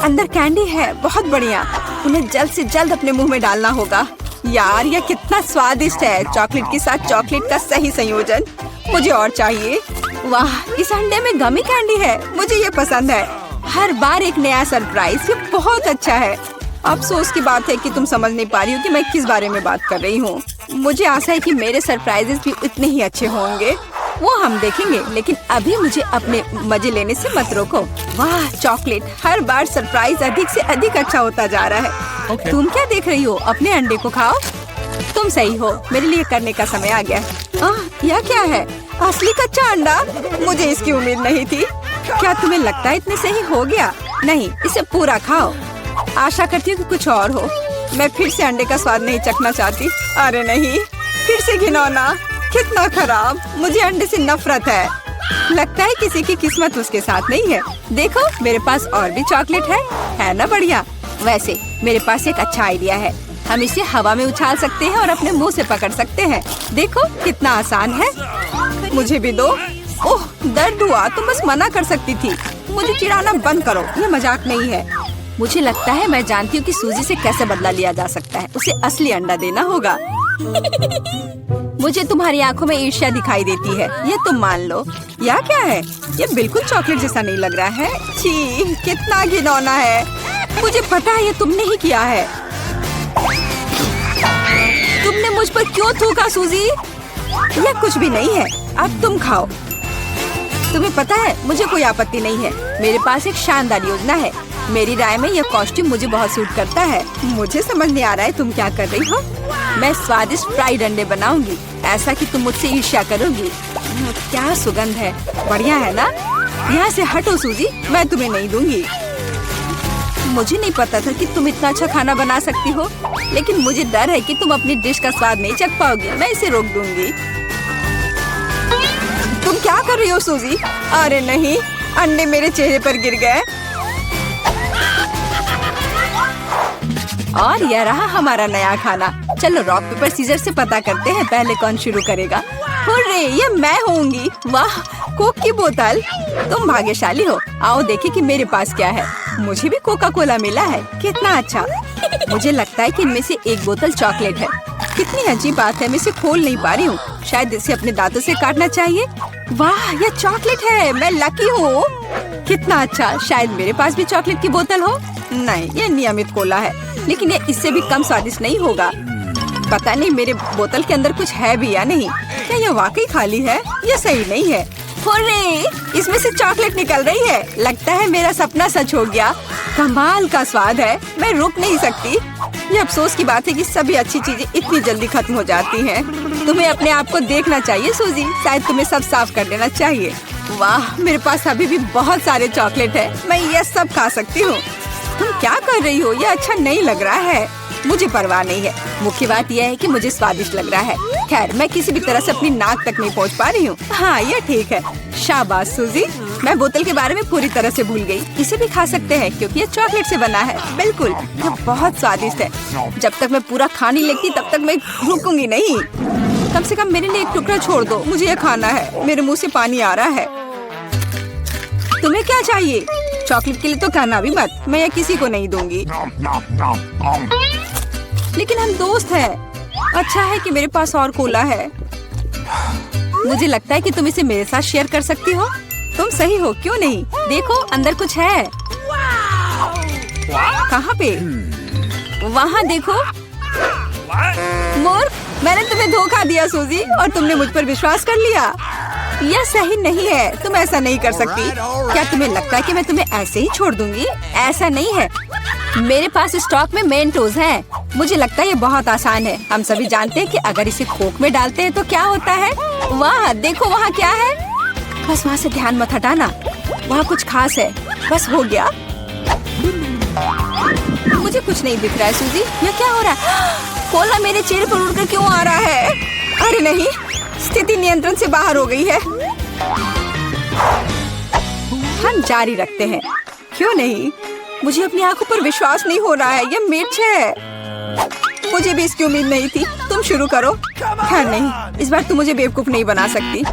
अंदर कैंडी है, बहुत बढ़िया। उन्हें जल्द से जल्द अपने मुंह में डालना होगा। यार, यह कितना स्वादिष्ट है। चॉकलेट के साथ चॉकलेट का सही संयोजन। मुझे और चाहिए। वाह, इस अंडे में गमी कैंडी है। मुझे ये पसंद है। हर बार एक नया सरप्राइज। ये बहुत अच्छा है। अफसोस की बात है कि तुम समझ नहीं पा रही हो कि मैं किस बारे में बात कर रही हूँ। मुझे आशा है कि मेरे सरप्राइजेस भी इतने ही अच्छे होंगे। वो हम देखेंगे, लेकिन अभी मुझे अपने मजे लेने से मत रोको। वाह, चॉकलेट। हर बार सरप्राइज अधिक से अधिक अच्छा होता जा रहा है। तुम क्या देख रही हो? अपने अंडे को खाओ। तुम सही हो, मेरे लिए करने का समय आ गया। यह क्या है? असली कच्चा अंडा? मुझे इसकी उम्मीद नहीं थी। क्या तुम्हें लगता है इतने से ही हो गया? नहीं, इसे पूरा खाओ। आशा करती हूँ कि कुछ और हो। मैं फिर से अंडे का स्वाद नहीं चखना चाहती। अरे नहीं, फिर से घिनौना। कितना खराब। मुझे अंडे से नफरत है।
लगता है किसी की किस्मत उसके साथ नहीं है। देखो मेरे पास और भी चॉकलेट है ना बढ़िया। वैसे मेरे पास एक अच्छा आइडिया है। हम इसे हवा में उछाल सकते हैं और अपने मुंह से पकड़ सकते हैं। देखो कितना आसान है। मुझे भी दो। ओह दर्द हुआ, तुम बस मना कर सकती थी। मुझे चिढ़ाना बंद करो, ये मजाक नहीं है। मुझे लगता है मैं जानती हूँ कि सूजी से कैसे बदला लिया जा सकता है। उसे असली अंडा देना होगा। मुझे तुम्हारी आंखों में ईर्ष्या दिखाई देती है, ये तुम मान लो। या क्या है? ये बिल्कुल चॉकलेट जैसा नहीं लग रहा है। छी, कितना घिनौना है। मुझे पता है ये तुमने ही किया है। तुमने मुझ पर क्यों थूका सूजी? यह कुछ भी नहीं है, अब तुम खाओ। तुम्हें पता है मुझे कोई आपत्ति नहीं है। मेरे पास एक शानदार योजना है। मेरी राय में यह कॉस्ट्यूम मुझे बहुत सूट करता है। मुझे समझ नहीं आ रहा है तुम क्या कर रही हो। मैं स्वादिष्ट फ्राइड अंडे बनाऊंगी, ऐसा कि तुम मुझसे ईर्ष्या करोगी। क्या सुगंध है, बढ़िया है ना? यहाँ से हटो सूजी, मैं तुम्हें नहीं दूंगी। मुझे नहीं पता था कि तुम इतना अच्छा खाना बना सकती हो, लेकिन मुझे डर है कि तुम अपनी डिश का स्वाद नहीं चख पाओगी। मैं इसे रोक दूंगी। तुम क्या कर रही हो सूजी? अरे नहीं, अंडे मेरे चेहरे पर गिर गए। और यह रहा हमारा नया खाना। चलो रॉक पेपर सीजर से पता करते हैं पहले कौन शुरू करेगा। हुर्रे, ये मैं होंगी। वाह, कोक की बोतल। तुम भाग्यशाली हो। आओ देखें कि मेरे पास क्या है। मुझे भी कोका कोला मिला है, कितना अच्छा। मुझे लगता है कि इनमें से एक बोतल चॉकलेट है। कितनी अजीब बात है, मैं इसे खोल नहीं पा रही हूँ। शायद इसे अपने दांतों से काटना चाहिए। वाह, यह चॉकलेट है, मैं लकी हूँ। कितना अच्छा, शायद मेरे पास भी चॉकलेट की बोतल हो। नहीं, यह नियमित कोला है, लेकिन यह इससे भी कम स्वादिष्ट नहीं होगा। पता नहीं मेरे बोतल के अंदर कुछ है भी या नहीं। क्या यह वाकई खाली है? यह सही नहीं है। हुर्रे, इसमें से चॉकलेट निकल रही है। लगता है मेरा सपना सच हो गया। कमाल का स्वाद है, मैं रुक नहीं सकती। ये अफसोस की बात है कि सभी अच्छी चीजें इतनी जल्दी खत्म हो जाती हैं। तुम्हें अपने आप को देखना चाहिए सूजी, शायद तुम्हें सब साफ कर देना चाहिए। वाह, मेरे पास अभी भी बहुत सारे चॉकलेट है, मैं ये सब खा सकती हूँ। तुम क्या कर रही हो? ये अच्छा नहीं लग रहा है। मुझे परवाह नहीं है, मुख्य बात यह है कि मुझे स्वादिष्ट लग रहा है। खैर, मैं किसी भी तरह से अपनी नाक तक नहीं पहुंच पा रही हूँ। हाँ, ये ठीक है। शाबाश सूजी, मैं बोतल के बारे में पूरी तरह से भूल गई। इसे भी खा सकते हैं क्योंकि ये चॉकलेट से बना है। बिल्कुल, ये बहुत स्वादिष्ट है। जब तक मैं पूरा खा नहीं लेती तब तक मैं रुकूंगी नहीं। कम से कम मेरे लिए एक टुकड़ा छोड़ दो, मुझे ये खाना है। मेरे मुँह से पानी आ रहा है। तुम्हें क्या चाहिए? चॉकलेट के लिए तो कहना भी मत, मैं यह किसी को नहीं दूंगी। लेकिन हम दोस्त हैं। अच्छा है कि मेरे पास और कोला है। मुझे लगता है कि तुम इसे मेरे साथ शेयर कर सकती हो। तुम सही हो, क्यों नहीं? देखो अंदर कुछ है। कहाँ पे? वहाँ देखो। मूर्ख, मैंने तुम्हें धोखा दिया सूजी, और तुमने मुझ पर विश्वास कर लिया। यह सही नहीं है, तुम ऐसा नहीं कर सकती। क्या तुम्हें लगता है कि मैं तुम्हें ऐसे ही छोड़ दूंगी? ऐसा नहीं है। मेरे पास स्टॉक में मेंटोस है। मुझे लगता है ये बहुत आसान है। हम सभी जानते हैं कि अगर इसे कोक में डालते हैं तो क्या होता है। वाह, देखो वहाँ क्या है। बस वहाँ से ध्यान मत हटाना, वहाँ कुछ खास है। बस हो गया। मुझे कुछ नहीं दिख रहा है सूजी, यह क्या हो रहा है? कोला मेरे चेहरे पर उड़कर क्यों आ रहा है? अरे नहीं, स्थिति नियंत्रण से बाहर हो गई है। हम जारी रखते हैं, क्यों नहीं? मुझे अपनी आंखों पर विश्वास नहीं हो रहा है। यह मिर्च है। मुझे भी इसकी उम्मीद नहीं थी। तुम शुरू करो। खैर नहीं, इस बार तुम मुझे बेवकूफ नहीं बना सकती।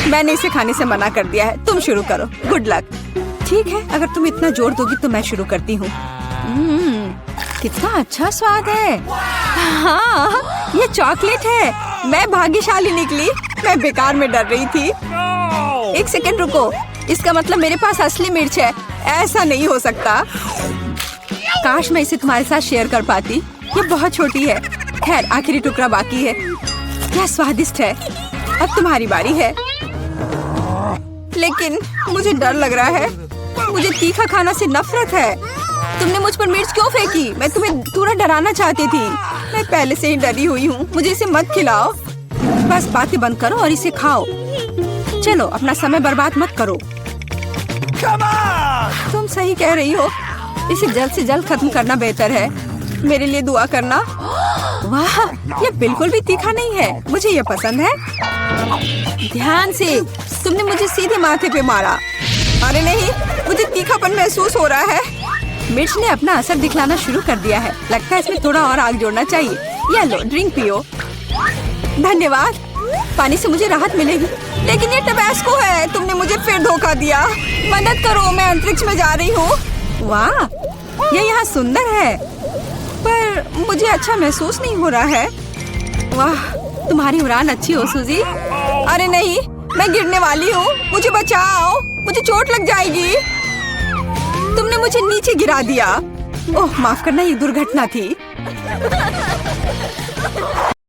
मैंने इसे खाने से मना कर दिया है। तुम शुरू करो। Good luck. ठीक है, अगर तुम इतना जोर दोगी तो मैं शुरू करती हूँ। कितना अच्छा स्वाद है। हाँ, ये चॉकलेट है। मैं भाग्यशाली निकली। मैं बेकार में डर रही थी। एक सेकंड रुको, इसका मतलब मेरे पास असली मिर्च है। ऐसा नहीं हो सकता। काश मैं इसे तुम्हारे साथ शेयर कर पाती। ये बहुत छोटी है। खैर, आखिरी टुकड़ा बाकी है। क्या स्वादिष्ट है। अब तुम्हारी बारी है। लेकिन मुझे डर लग रहा है। मुझे तीखा खाना से नफरत है। तुमने मुझ पर मिर्च क्यों फेंकी? मैं तुम्हें थोड़ा डराना चाहती थी। मैं पहले से ही डरी हुई हूँ। मुझे इसे मत खिलाओ। बस बातें बंद करो और इसे खाओ। चलो, अपना समय बर्बाद मत करो। तुम सही कह रही हो। इसे जल्द से जल्द खत्म करना बेहतर है। मेरे लिए दुआ करना। वाह, ये बिल्कुल भी तीखा नहीं है। मुझे ये पसंद है। ध्यान से, तुमने मुझे सीधे माथे पे मारा। अरे नहीं, मुझे तीखापन महसूस हो रहा है। मिर्च ने अपना असर दिखलाना शुरू कर दिया है। लगता है इसमें थोड़ा और आग जोड़ना चाहिए। ये लो, ड्रिंक पियो। धन्यवाद, पानी से मुझे राहत मिलेगी। लेकिन ये टबैस्को है। तुमने मुझे फिर धोखा दिया। मदद करो, मैं अंतरिक्ष में जा रही हूँ। वाह, ये यहाँ सुंदर है, पर मुझे अच्छा महसूस नहीं हो रहा है। वाह, तुम्हारी उड़ान अच्छी हो सूजी। अरे नहीं, मैं गिरने वाली हूँ। मुझे बचाओ, मुझे चोट लग जाएगी। तुमने मुझे नीचे गिरा दिया। ओह, माफ करना, ये दुर्घटना थी।